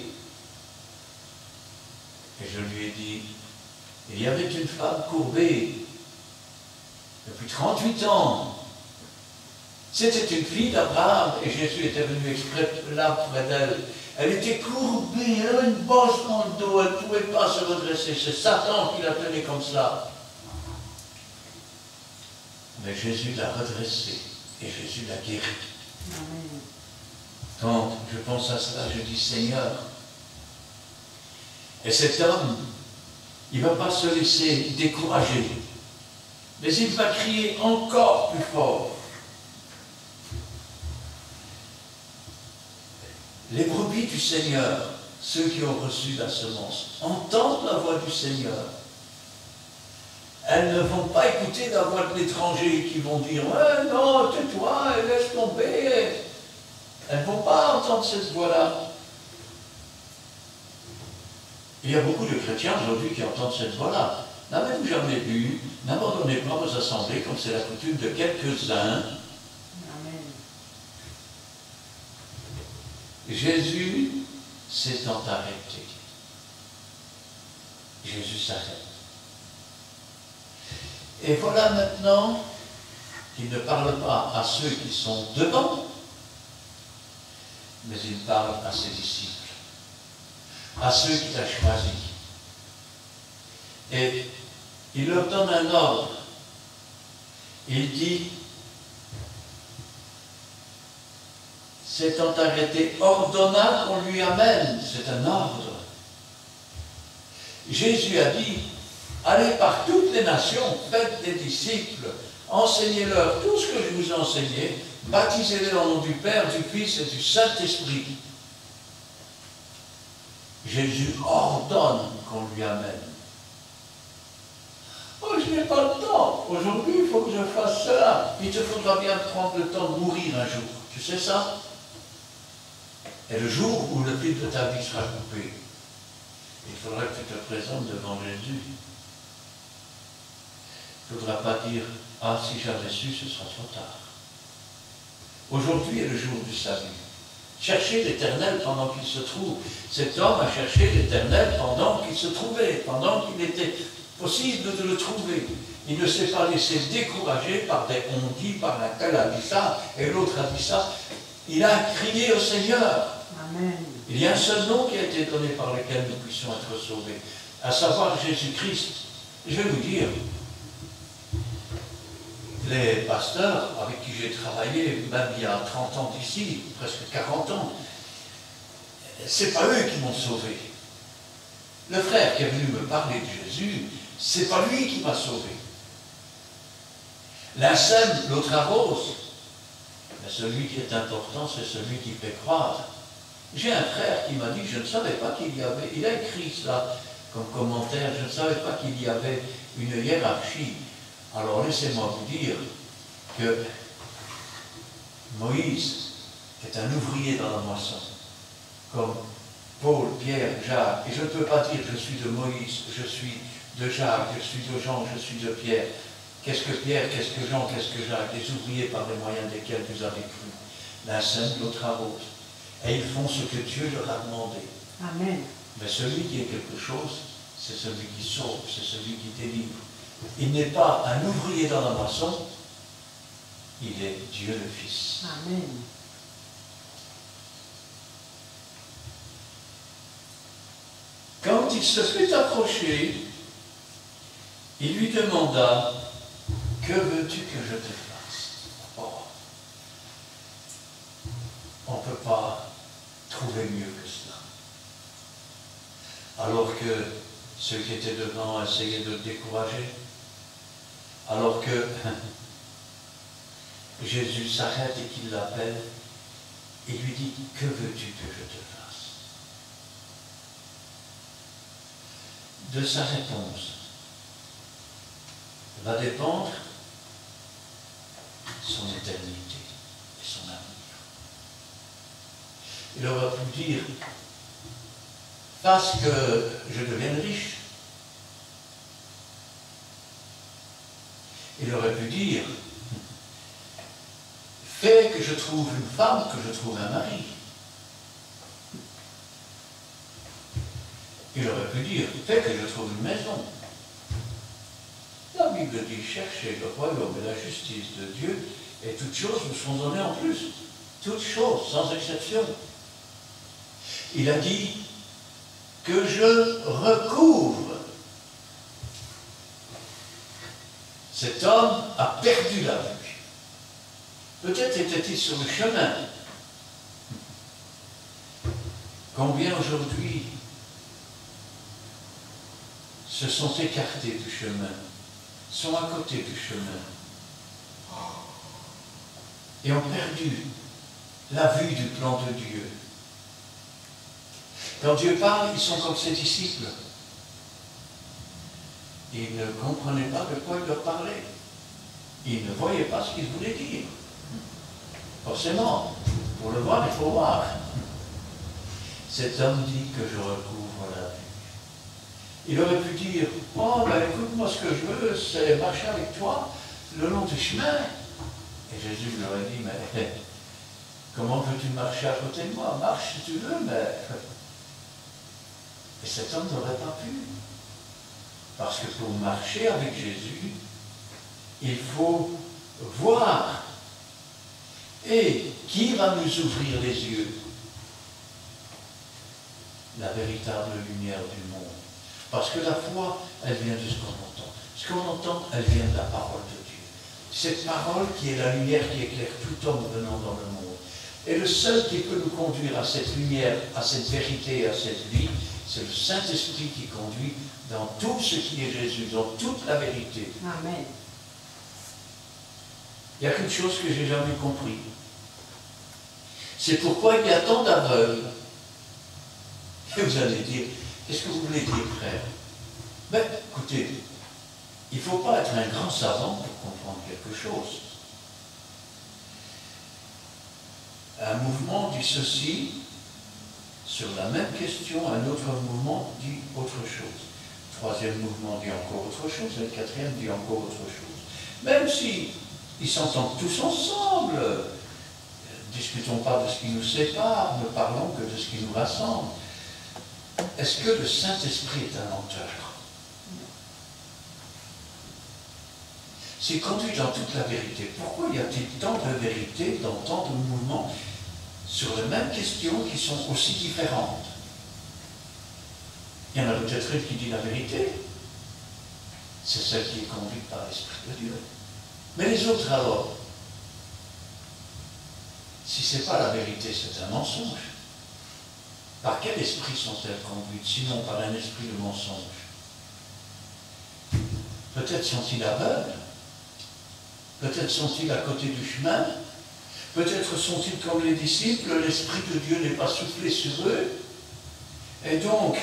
Et je lui ai dit, il y avait une femme courbée depuis 38 ans. C'était une fille d'Abraham et Jésus était venu exprès là près d'elle. Elle était courbée, elle avait une bosse dans le dos, elle ne pouvait pas se redresser. C'est Satan qui la tenait comme ça. Mais Jésus l'a redressée et Jésus l'a guérie. Amen. Quand je pense à cela, je dis Seigneur. Et cet homme, il ne va pas se laisser décourager, mais il va crier encore plus fort. Les brebis du Seigneur, ceux qui ont reçu la semence, entendent la voix du Seigneur. Elles ne vont pas écouter la voix de l'étranger qui vont dire « Ouais, non, tais-toi, laisse tomber ». Elles ne vont pas entendre cette voix-là. Il y a beaucoup de chrétiens aujourd'hui qui entendent cette voix-là. N'avez-vous jamais vu, n'abandonnez pas vos assemblées comme c'est la coutume de quelques-uns. Amen. Jésus s'étant arrêté. Jésus s'arrête. Et voilà maintenant qu'il ne parle pas à ceux qui sont devant, mais il parle à ses disciples, à ceux qu'il a choisis. Et il leur donne un ordre. Il dit, s'étant arrêté, ordonna qu'on lui amène. C'est un ordre. Jésus a dit, allez par toutes les nations, faites des disciples, enseignez-leur tout ce que je vous ai enseigné, baptisez-les au nom du Père, du Fils et du Saint-Esprit. Jésus ordonne qu'on lui amène. Oh, je n'ai pas le temps. Aujourd'hui, il faut que je fasse cela. Il te faudra bien prendre le temps de mourir un jour. Tu sais ça? Et le jour où le fil de ta vie sera coupé, il faudra que tu te présentes devant Jésus. Il ne faudra pas dire, ah, si j'avais su, ce sera trop tard. Aujourd'hui est le jour du salut. Cherchez l'Éternel pendant qu'il se trouve. Cet homme a cherché l'Éternel pendant qu'il se trouvait, pendant qu'il était possible de le trouver. Il ne s'est pas laissé décourager par des on dit, par un tel a dit ça, et l'autre a dit ça. Il a crié au Seigneur. Amen. Il y a un seul nom qui a été donné par lequel nous puissions être sauvés, à savoir Jésus-Christ. Je vais vous dire, les pasteurs avec qui j'ai travaillé, même il y a 30 ans d'ici, presque 40 ans, c'est pas eux qui m'ont sauvé. Le frère qui est venu me parler de Jésus, c'est pas lui qui m'a sauvé. L'un sème, l'autre arrose. Mais celui qui est important, c'est celui qui fait croire. J'ai un frère qui m'a dit, je ne savais pas qu'il y avait, il a écrit cela comme commentaire, je ne savais pas qu'il y avait une hiérarchie. Alors laissez-moi vous dire que Moïse est un ouvrier dans la moisson, comme Paul, Pierre, Jacques. Et je ne peux pas dire je suis de Moïse, je suis de Jacques, je suis de Jean, je suis de Pierre. Qu'est-ce que Pierre, qu'est-ce que Jean, qu'est-ce que Jacques? Des ouvriers par les moyens desquels vous avez cru. L'un sème, l'autre arrose. Et ils font ce que Dieu leur a demandé. Amen. Mais celui qui est quelque chose, c'est celui qui sauve, c'est celui qui délivre. Il n'est pas un ouvrier dans la moisson, il est Dieu le Fils. Amen. Quand il se fut approché, il lui demanda, que veux-tu que je te fasse? Oh, on ne peut pas trouver mieux que cela. Alors que ceux qui étaient devant essayaient de le décourager, alors que Jésus s'arrête et qu'il l'appelle, il lui dit, que veux-tu que je te fasse? de sa réponse va dépendre son éternité et son avenir. Il aurait pu dire, parce que je devienne riche. Il aurait pu dire, fais que je trouve une femme, que je trouve un mari. Il aurait pu dire, fais que je trouve une maison. La Bible dit, cherchez le royaume et la justice de Dieu, et toutes choses vous seront données en plus. Toutes choses, sans exception. Il a dit que je recouvre. Cet homme a perdu la vue. Peut-être était-il sur le chemin. Combien aujourd'hui se sont écartés du chemin, sont à côté du chemin et ont perdu la vue du plan de Dieu. Quand Dieu parle, ils sont comme ses disciples. Ils ne comprenaient pas de quoi il leur parlait. Ils ne voyaient pas ce qu'il voulait dire. Forcément, pour le voir, il faut voir. Cet homme dit que je recouvre la vue. Il aurait pu dire, oh ben écoute, moi ce que je veux, c'est marcher avec toi le long du chemin. Et Jésus lui aurait dit, mais comment veux-tu marcher à côté de moi? Marche si tu veux, mais... Et cet homme n'aurait pas pu. Parce que pour marcher avec Jésus, il faut voir. Et qui va nous ouvrir les yeux? La véritable lumière du monde. Parce que la foi, elle vient de ce qu'on entend. Ce qu'on entend, elle vient de la parole de Dieu. Cette parole qui est la lumière qui éclaire tout homme venant dans le monde. Et le seul qui peut nous conduire à cette lumière, à cette vérité, à cette vie, c'est le Saint-Esprit qui conduit dans tout ce qui est Jésus, dans toute la vérité. Amen. Il n'y a qu'une chose que j'ai jamais compris. C'est pourquoi il y a tant d'aveugles. Et vous allez dire, qu'est-ce que vous voulez dire, frère? Ben, écoutez, il ne faut pas être un grand savant pour comprendre quelque chose. Un mouvement dit ceci, sur la même question, un autre mouvement dit autre chose. Le troisième mouvement dit encore autre chose, et le quatrième dit encore autre chose. Même si ils s'entendent tous ensemble, discutons pas de ce qui nous sépare, ne parlons que de ce qui nous rassemble. Est-ce que le Saint-Esprit est un menteur? S'il conduit dans toute la vérité, pourquoi y a-t-il tant de vérité dans tant de mouvements sur les mêmes questions qui sont aussi différentes? Il y en a peut-être une qui dit la vérité, c'est celle qui est conduite par l'Esprit de Dieu. Mais les autres alors, si ce n'est pas la vérité, c'est un mensonge. Par quel esprit sont-elles conduites, sinon par un esprit de mensonge? Peut-être sont-ils aveugles, peut-être sont-ils à côté du chemin, peut-être sont-ils comme les disciples, l'Esprit de Dieu n'est pas soufflé sur eux, et donc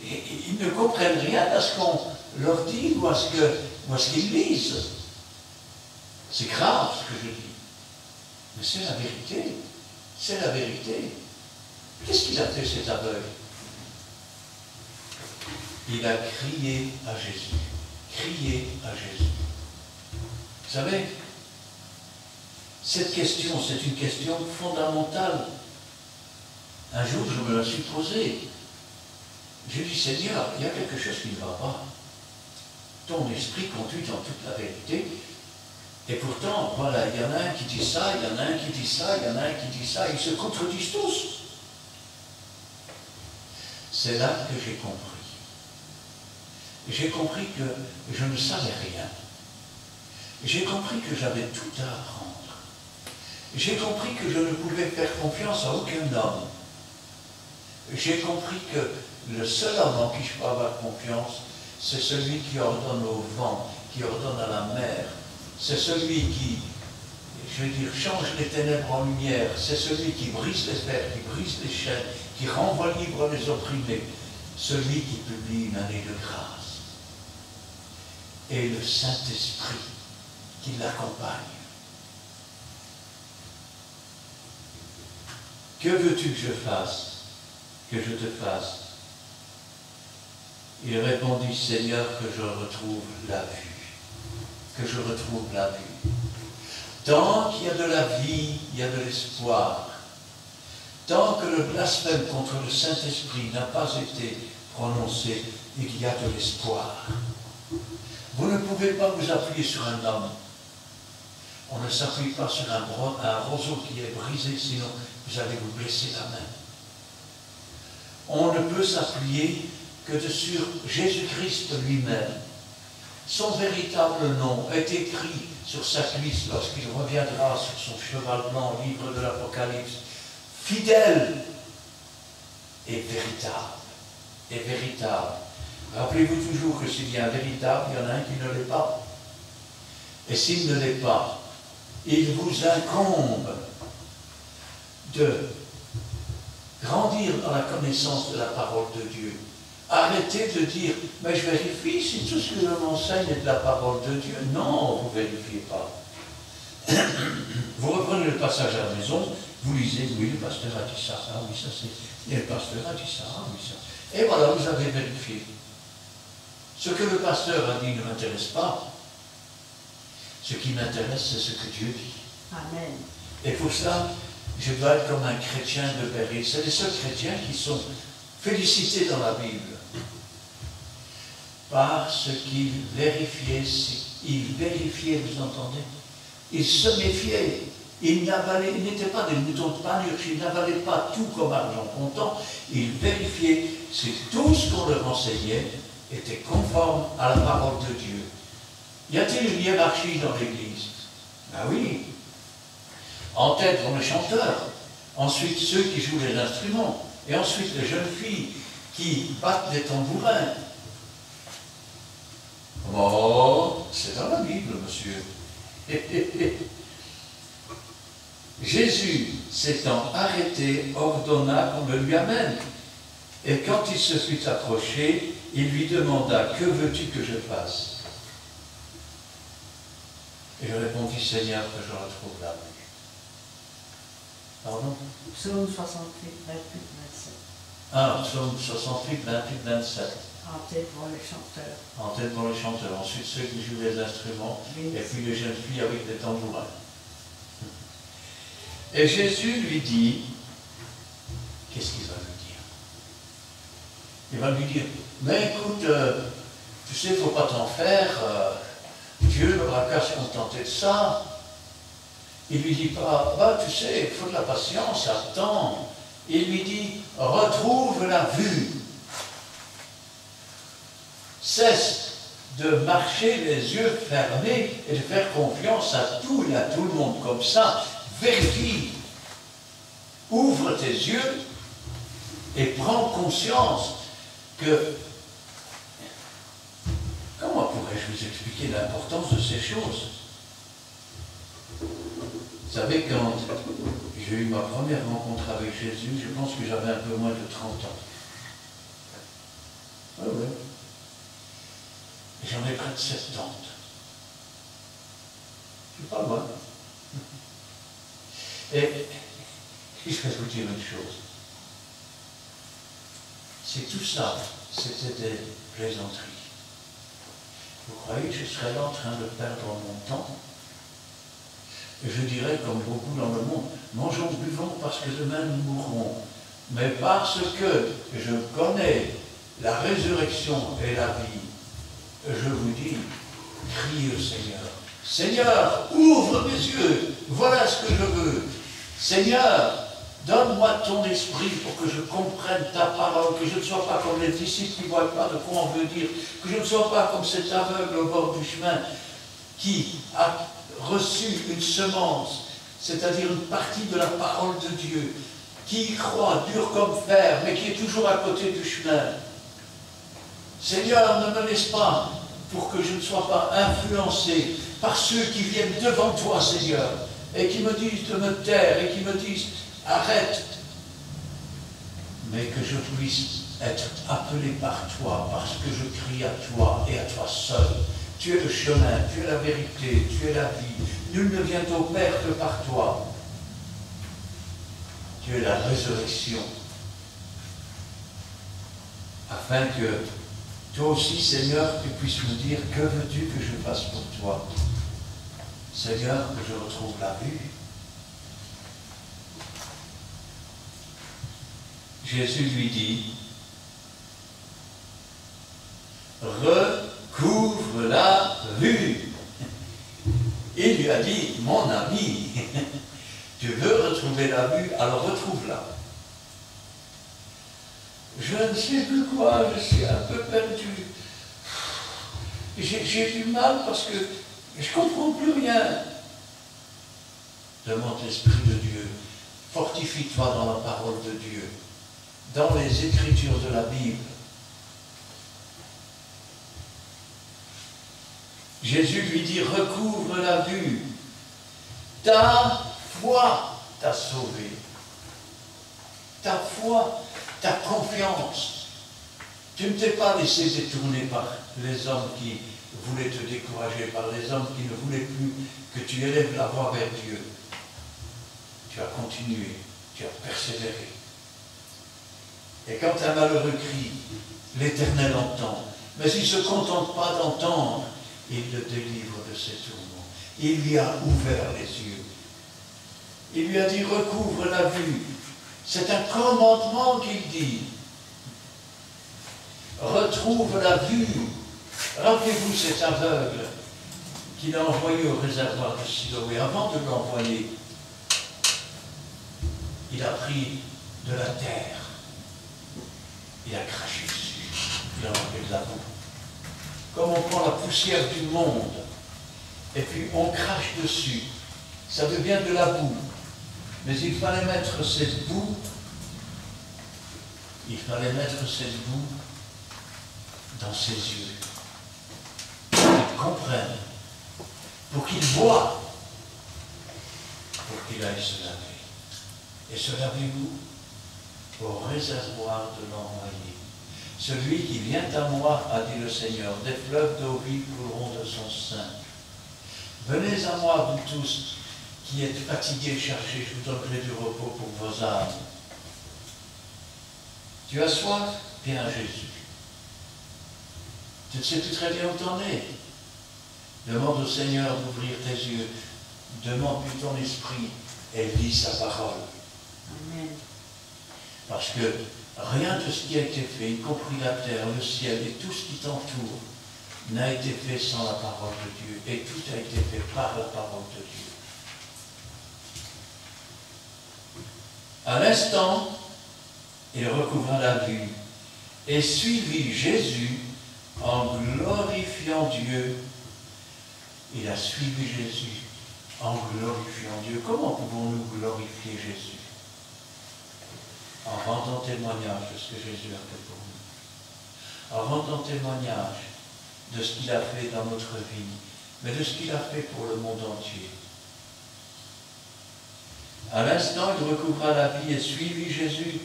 ils ne comprennent rien à ce qu'on leur dit ou à ce qu'ils lisent. C'est grave ce que je dis, mais c'est la vérité, c'est la vérité. Qu'est-ce qu'il a fait cet aveugle? Il a crié à Jésus. Crié à Jésus. Vous savez, cette question, c'est une question fondamentale. Un jour, je me la suis posée. J'ai dit, Seigneur, il y a quelque chose qui ne va pas. Ton esprit conduit dans toute la vérité. Et pourtant, voilà, il y en a un qui dit ça, il y en a un qui dit ça, il y en a un qui dit ça, ils se contredisent tous. C'est là que j'ai compris. J'ai compris que je ne savais rien. J'ai compris que j'avais tout à apprendre. J'ai compris que je ne pouvais faire confiance à aucun homme. J'ai compris que le seul homme en qui je peux avoir confiance, c'est celui qui ordonne au vent, qui ordonne à la mer. C'est celui qui, je veux dire, change les ténèbres en lumière. C'est celui qui brise les fers, qui brise les chaînes, qui renvoie libre les opprimés. celui qui publie une année de grâce, et le Saint-Esprit qui l'accompagne. Que veux-tu que je fasse, que je te fasse? Il répondit, Seigneur, que je retrouve la vue, que je retrouve la vue. Tant qu'il y a de la vie, il y a de l'espoir. Tant que le blasphème contre le Saint-Esprit n'a pas été prononcé, il y a de l'espoir. Vous ne pouvez pas vous appuyer sur un homme. On ne s'appuie pas sur un roseau qui est brisé, sinon vous allez vous blesser la main. On ne peut s'appuyer que sur Jésus-Christ lui-même. Son véritable nom est écrit sur sa cuisse lorsqu'il reviendra sur son cheval blanc, livre de l'Apocalypse. Fidèle et véritable. Et véritable. Rappelez-vous toujours que s'il y a un véritable, il y en a un qui ne l'est pas. Et s'il ne l'est pas, il vous incombe de grandir dans la connaissance de la parole de Dieu. Arrêtez de dire, mais je vérifie si tout ce que je m'enseigne est de la parole de Dieu. Non, vous ne vérifiez pas. Vous reprenez le passage à la maison, vous lisez, oui, le pasteur a dit ça, ah oui, ça c'est, et le pasteur a dit ça, ah oui, ça. Et voilà, vous avez vérifié. Ce que le pasteur a dit ne m'intéresse pas. Ce qui m'intéresse, c'est ce que Dieu dit. Amen. Et pour cela, je dois être comme un chrétien de Béryl. C'est les seuls chrétiens qui sont félicités dans la Bible. Parce qu'ils vérifiaient, vous entendez? Ils se méfiaient. Ils n'étaient pas des moutons de panurge, ils n'avalaient pas tout comme argent comptant. Ils vérifiaient si tout ce qu'on leur enseignait était conforme à la parole de Dieu. Y a-t-il une hiérarchie dans l'Église? Ben oui. En tête vont les chanteurs, ensuite ceux qui jouent les instruments, et ensuite les jeunes filles qui battent les tambourins. Oh, c'est dans la Bible, monsieur. Jésus, s'étant arrêté, ordonna qu'on le lui amène. Et quand il se fut approché, il lui demanda, « Que veux-tu que je fasse ?» Et je répondis, « Seigneur, que je retrouve la vue. » Pardon? Psaume 68, 28, 27. Ah, Psaume 68, 28, 27. En tête vont les chanteurs. En tête vont les chanteurs. Ensuite, ceux qui jouent les instruments. Oui. Et puis les jeunes filles avec des tambourins. Et Jésus lui dit, qu'est-ce qu'il va lui dire? Il va lui dire, mais écoute, tu sais, il ne faut pas t'en faire, Dieu n'aura qu'à se contenter de ça. Il lui dit pas, bah tu sais, il faut de la patience, attends. Il lui dit, retrouve la vue. Cesse de marcher les yeux fermés et de faire confiance à tout et à tout le monde comme ça. Vérifie, ouvre tes yeux et prends conscience que, comment pourrais-je vous expliquer l'importance de ces choses? Vous savez, quand j'ai eu ma première rencontre avec Jésus, je pense que j'avais un peu moins de 30 ans. Oui, oui. J'en ai près de 70. Je suis pas loin. Et je vais vous dire une chose. C'est tout ça, c'était des plaisanteries. Vous croyez que je serais là en train de perdre mon temps? Et je dirais, comme beaucoup dans le monde, mangeons, buvons parce que demain nous mourrons. Mais parce que je connais la résurrection et la vie, je vous dis, criez au Seigneur. Seigneur, ouvre mes yeux, voilà ce que je veux. Seigneur, donne-moi ton esprit pour que je comprenne ta parole, que je ne sois pas comme les disciples qui ne voient pas de quoi on veut dire, que je ne sois pas comme cet aveugle au bord du chemin qui a reçu une semence, c'est-à-dire une partie de la parole de Dieu, qui y croit, dur comme fer, mais qui est toujours à côté du chemin. Seigneur, ne me laisse pas pour que je ne sois pas influencé par ceux qui viennent devant toi, Seigneur, et qui me disent de me taire, et qui me disent arrête, mais que je puisse être appelé par toi, parce que je crie à toi et à toi seul. Tu es le chemin, tu es la vérité, tu es la vie. Nul ne vient au Père que par toi. Tu es la résurrection. Afin que toi aussi, Seigneur, tu puisses me dire, que veux-tu que je fasse pour toi? Seigneur, que je retrouve la vue. Jésus lui dit, recouvre la vue. Il lui a dit, mon ami, tu veux retrouver la vue, alors retrouve-la. Je ne sais plus quoi, je suis un peu perdu. J'ai du mal parce que je ne comprends plus rien. Demande l'Esprit de Dieu. Fortifie-toi dans la parole de Dieu, dans les Écritures de la Bible. Jésus lui dit, recouvre la vue. Ta foi t'a sauvé. Ta foi, ta confiance. Tu ne t'es pas laissé détourner par les hommes qui voulaient te décourager, par les hommes qui ne voulaient plus que tu élèves la voix vers Dieu. Tu as continué, tu as persévéré. Et quand un malheureux crie, l'Éternel entend. Mais il ne se contente pas d'entendre, il le délivre de ses tourments. Il lui a ouvert les yeux. Il lui a dit, recouvre la vue. C'est un commandement qu'il dit. Retrouve la vue. Rappelez-vous cet aveugle qu'il a envoyé au réservoir de Siloé. Avant de l'envoyer, il a pris de la terre. Il a craché dessus. Il a enlevé de la boue. Comme on prend la poussière du monde, et puis on crache dessus. Ça devient de la boue. Mais il fallait mettre cette boue, dans ses yeux. Pour qu'il comprenne, pour qu'il voie, pour qu'il aille se laver. Et se laver où? Au réservoir de l'envoyé. Celui qui vient à moi, a dit le Seigneur, des fleuves d'eau vive couleront de son sein. Venez à moi, vous tous, qui êtes fatigués et chargés, je vous donnerai du repos pour vos âmes. Tu as soif? Viens à Jésus. Tu ne sais plus très bien où t'en es. Demande au Seigneur d'ouvrir tes yeux. Demande-lui ton esprit et lis sa parole. Amen. Parce que rien de ce qui a été fait, y compris la terre, le ciel et tout ce qui t'entoure, n'a été fait sans la parole de Dieu. Et tout a été fait par la parole de Dieu. À l'instant, il recouvra la vue et suivit Jésus en glorifiant Dieu. Il a suivi Jésus en glorifiant Dieu. Comment pouvons-nous glorifier Jésus? En rendant témoignage de ce que Jésus a fait pour nous. En rendant témoignage de ce qu'il a fait dans notre vie, mais de ce qu'il a fait pour le monde entier. À l'instant, il recouvra la vie et suivit Jésus.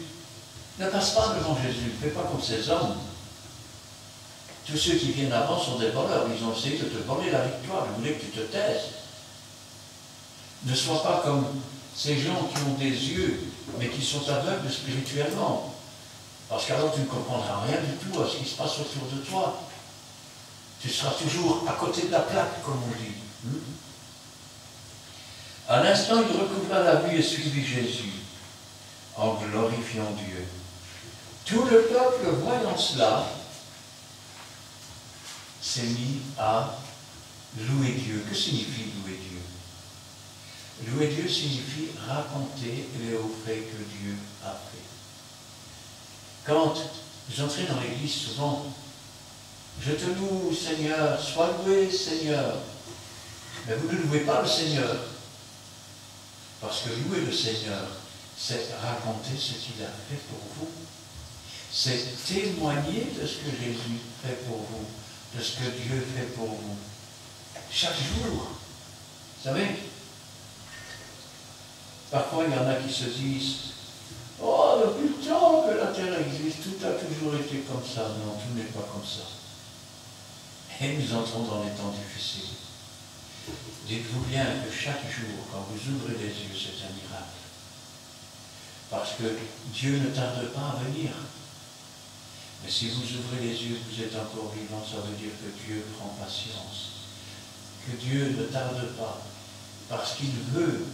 Ne passe pas devant Jésus, ne fais pas comme ces hommes. Tous ceux qui viennent avant sont des voleurs. Ils ont essayé de te voler la victoire. Ils voulaient que tu te taises. Ne sois pas comme ces gens qui ont des yeux, mais qui sont aveugles spirituellement. Parce qu'alors tu ne comprendras rien du tout à ce qui se passe autour de toi. Tu seras toujours à côté de la plaque, comme on dit. À l'instant, il recouvra la vue et suivit Jésus, en glorifiant Dieu. Tout le peuple, voyant cela, s'est mis à louer Dieu. Que signifie louer Dieu? Louer Dieu signifie raconter les hauts faits que Dieu a fait. Quand vous entrez dans l'église, souvent, je te loue, Seigneur, sois loué, Seigneur. Mais vous ne louez pas le Seigneur. Parce que louer le Seigneur, c'est raconter ce qu'il a fait pour vous. C'est témoigner de ce que Jésus fait pour vous, de ce que Dieu fait pour vous. Chaque jour. Vous savez, parfois il y en a qui se disent « Oh, depuis le temps que la terre existe, tout a toujours été comme ça. Non, tout n'est pas comme ça. Et nous entrons dans les temps difficiles. Dites-vous bien que chaque jour, quand vous ouvrez les yeux, c'est un miracle. Parce que Dieu ne tarde pas à venir. Mais si vous ouvrez les yeux, vous êtes encore vivant, ça veut dire que Dieu prend patience. Que Dieu ne tarde pas. Parce qu'il veut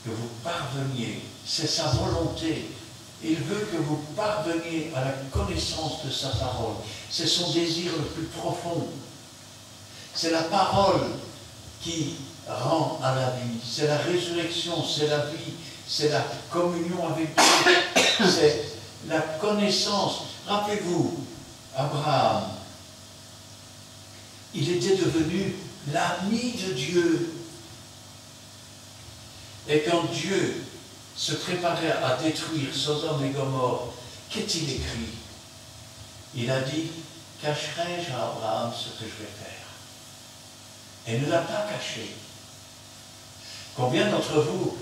que vous parveniez, c'est sa volonté. Il veut que vous parveniez à la connaissance de sa parole. C'est son désir le plus profond. C'est la parole qui rend à la vie. C'est la résurrection, c'est la vie, c'est la communion avec Dieu, c'est la connaissance. Rappelez-vous, Abraham, il était devenu l'ami de Dieu. Et quand Dieu se préparait à détruire Sodome et Gomorrhe, qu'est-il écrit? Il a dit, cacherai-je à Abraham ce que je vais faire? Et ne l'a pas caché. Combien d'entre vous,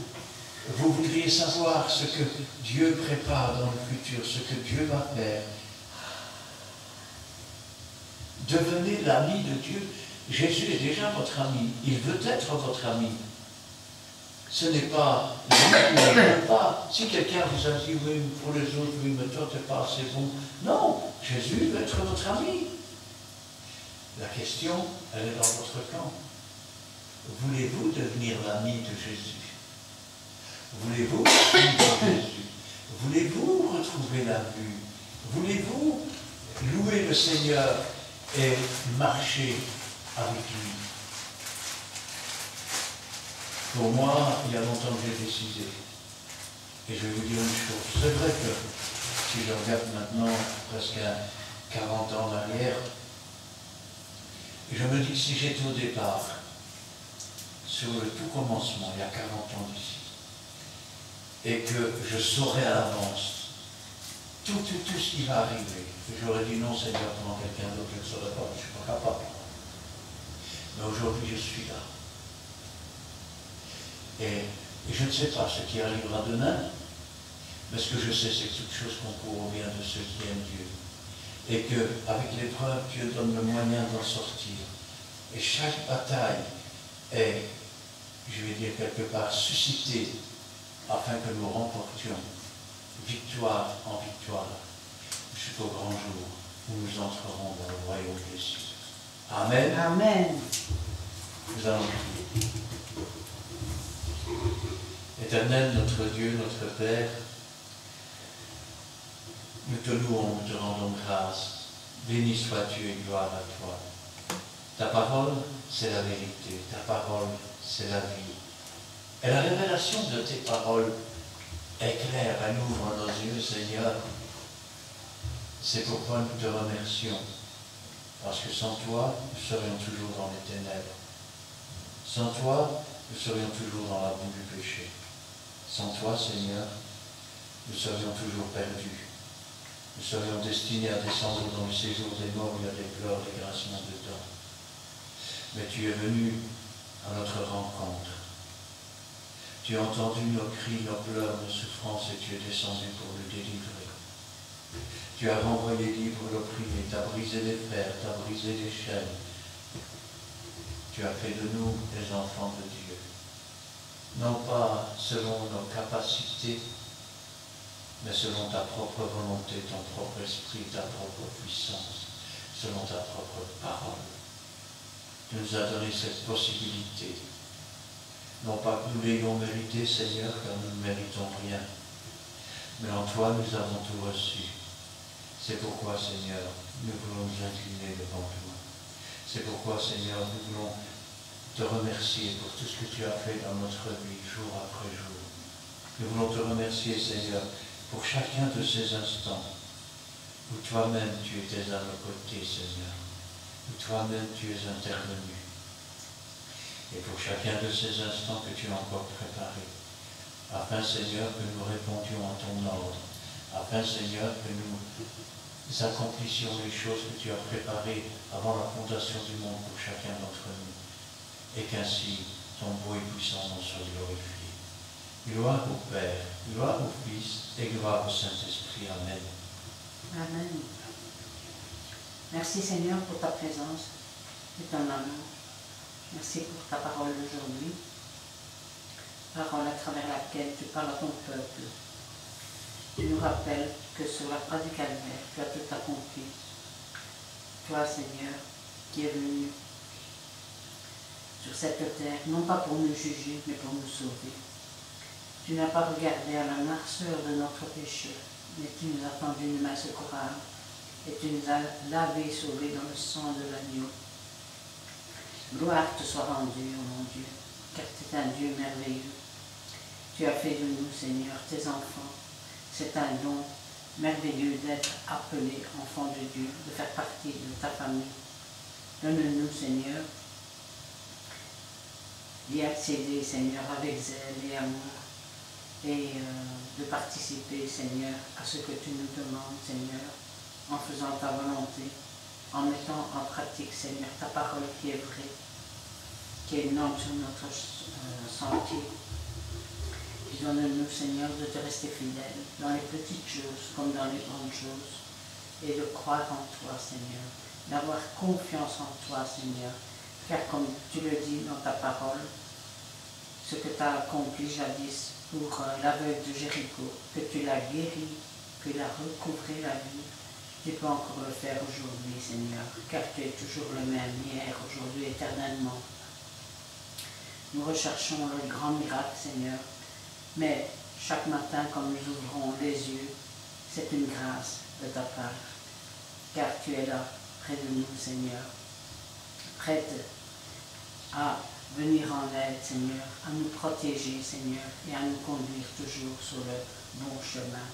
vous voudriez savoir ce que Dieu prépare dans le futur, ce que Dieu va faire? Devenez l'ami de Dieu. Jésus est déjà votre ami. Il veut être votre ami. Ce n'est pas lui qui ne veut pas. Si quelqu'un vous a dit, oui, pour les autres, oui, mais toi, tu n'es pas assez bon. Non, Jésus veut être votre ami. La question, elle est dans votre camp. Voulez-vous devenir l'ami de Jésus? Voulez-vous suivre Jésus? Voulez-vous retrouver la vue? Voulez-vous louer le Seigneur et marcher avec lui? Pour moi, il y a longtemps que j'ai décidé. Et je vais vous dire une chose. C'est vrai que si je regarde maintenant presque 40 ans en arrière, je me dis que si j'étais au départ, sur le tout commencement, il y a 40 ans d'ici, et que je saurais à l'avance tout ce qui va arriver, j'aurais dit non Seigneur, pendant quelqu'un d'autre, je ne saurais pas, je ne suis pas capable. Mais aujourd'hui, je suis là. Et je ne sais pas ce qui arrivera demain, mais ce que je sais, c'est que toute chose concourt bien de ceux qui aiment Dieu. Et qu'avec l'épreuve, Dieu donne le moyen d'en sortir. Et chaque bataille est, je vais dire quelque part, suscitée afin que nous remportions victoire en victoire jusqu'au grand jour où nous entrerons dans le royaume des cieux. Amen. Amen. Nous allons prier. Éternel, notre Dieu, notre Père, nous te louons, nous te rendons grâce. Béni sois-tu et gloire à toi. Ta parole, c'est la vérité. Ta parole, c'est la vie. Et la révélation de tes paroles est claire. Elle ouvre nos yeux, Seigneur. C'est pourquoi nous te remercions. Parce que sans toi, nous serions toujours dans les ténèbres. Sans toi, nous serions toujours dans la boue du péché. Sans toi, Seigneur, nous serions toujours perdus. Nous serions destinés à descendre dans le séjour des morts, il y a des pleurs, des grincements de dents. Mais tu es venu à notre rencontre. Tu as entendu nos cris, nos pleurs, nos souffrances, et tu es descendu pour nous délivrer. Tu as renvoyé libre l'opprimé, tu as brisé les fers, tu as brisé les chaînes. Tu as fait de nous des enfants de Dieu. Non pas selon nos capacités, mais selon ta propre volonté, ton propre esprit, ta propre puissance, selon ta propre parole. Tu nous as donné cette possibilité. Non pas que nous l'ayons mérité, Seigneur, car nous ne méritons rien, mais en toi nous avons tout reçu. C'est pourquoi, Seigneur, nous voulons nous incliner devant toi. C'est pourquoi, Seigneur, nous voulons te remercier pour tout ce que tu as fait dans notre vie, jour après jour. Nous voulons te remercier, Seigneur, pour chacun de ces instants où toi-même tu étais à nos côtés, Seigneur, où toi-même tu es intervenu. Et pour chacun de ces instants que tu as encore préparés, afin, Seigneur, que nous répondions à ton ordre, afin, Seigneur, que nous accomplissions les choses que tu as préparées avant la fondation du monde pour chacun d'entre nous, et qu'ainsi ton beau et puissant nom soit glorifié. Gloire au Père, gloire au Fils et gloire au Saint-Esprit. Amen. Amen. Merci Seigneur pour ta présence et ton amour. Merci pour ta parole d'aujourd'hui. Parole à travers laquelle tu parles à ton peuple. Tu nous rappelles que sur la croix du Calvaire, tu as tout accompli. Toi, Seigneur, qui es venu sur cette terre, non pas pour nous juger, mais pour nous sauver. Tu n'as pas regardé à la noirceur de notre péché, mais tu nous as tendu une main secourable et tu nous as lavés et sauvés dans le sang de l'agneau. Gloire te soit rendue, ô mon Dieu, car tu es un Dieu merveilleux. Tu as fait de nous, Seigneur, tes enfants. C'est un don merveilleux d'être appelé enfant de Dieu, de faire partie de ta famille. Donne-nous, Seigneur, d'y accéder, Seigneur, avec zèle et amour, et de participer, Seigneur, à ce que tu nous demandes, Seigneur, en faisant ta volonté, en mettant en pratique, Seigneur, ta parole qui est vraie, qui est une norme sur notre sentier. Et donne-nous, Seigneur, de te rester fidèle dans les petites choses comme dans les grandes choses, et de croire en toi, Seigneur, d'avoir confiance en toi, Seigneur, car comme tu le dis dans ta parole, ce que tu as accompli jadis pour l'aveugle de Jéricho, que tu l'as guéri, que tu as recouvré la vie, tu peux encore le faire aujourd'hui, Seigneur, car tu es toujours le même, hier, aujourd'hui, éternellement. Nous recherchons le grand miracle, Seigneur, mais chaque matin, quand nous ouvrons les yeux, c'est une grâce de ta part, car tu es là, près de nous, Seigneur, prête à venir en aide, Seigneur, à nous protéger, Seigneur, et à nous conduire toujours sur le bon chemin.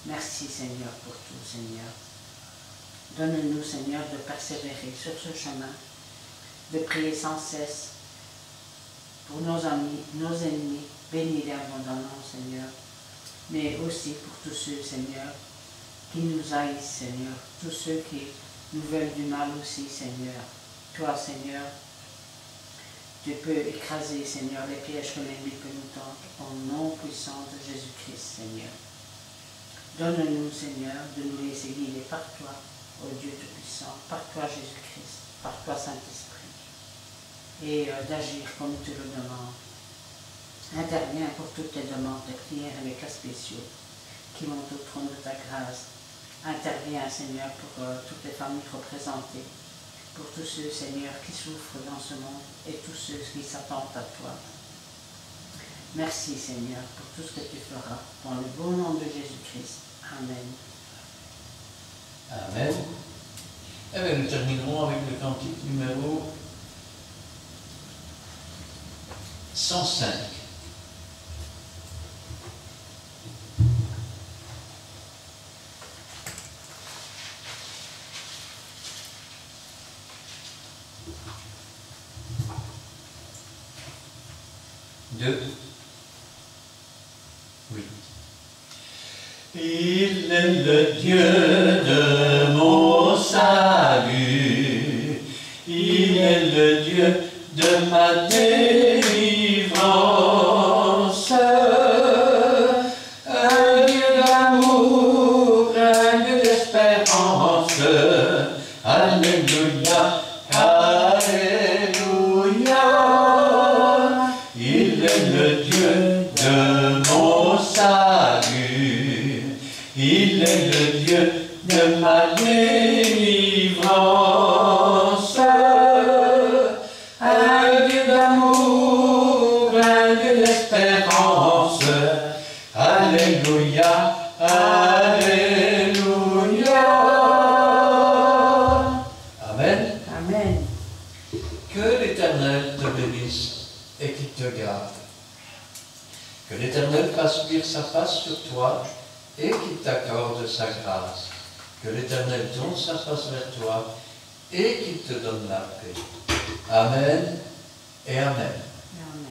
Merci, Seigneur, pour tout, Seigneur. Donne-nous, Seigneur, de persévérer sur ce chemin, de prier sans cesse pour nos amis, nos ennemis, bénis-les abondamment, Seigneur, mais aussi pour tous ceux, Seigneur, qui nous haïssent, Seigneur, tous ceux qui nous veulent du mal aussi, Seigneur. Toi, Seigneur, tu peux écraser, Seigneur, les pièges que l'ennemi peut nous tendre, au nom puissant de Jésus-Christ, Seigneur. Donne-nous, Seigneur, de nous laisser guider par toi, ô Dieu Tout-Puissant, par toi, Jésus-Christ, par toi, Saint-Esprit, et d'agir comme tu le demandes. Interviens pour toutes tes demandes de prière et les cas spéciaux qui montent au trône de ta grâce. Interviens, Seigneur, pour toutes les familles représentées, pour tous ceux, Seigneur, qui souffrent dans ce monde et tous ceux qui s'attendent à toi. Merci, Seigneur, pour tout ce que tu feras. Dans le beau nom de Jésus-Christ. Amen. Amen. Et bien, nous terminerons avec le cantique numéro 105. Oui. Il est le Dieu de mon salut, il est le Dieu de ma délivrance, un Dieu d'amour, un Dieu d'espérance. Alléluia, alléluia. Il est le Dieu de mon salut, il est le Dieu de ma délivrance, un Dieu d'amour, un Dieu d'espérance. Alléluia, alléluia. Amen. Amen. Que l'Éternel te bénisse et qu'il te garde. Que l'Éternel fasse luire sa face sur toi et qu'il t'accorde sa grâce. Que l'Éternel tourne sa face vers toi et qu'il te donne la paix. Amen et Amen.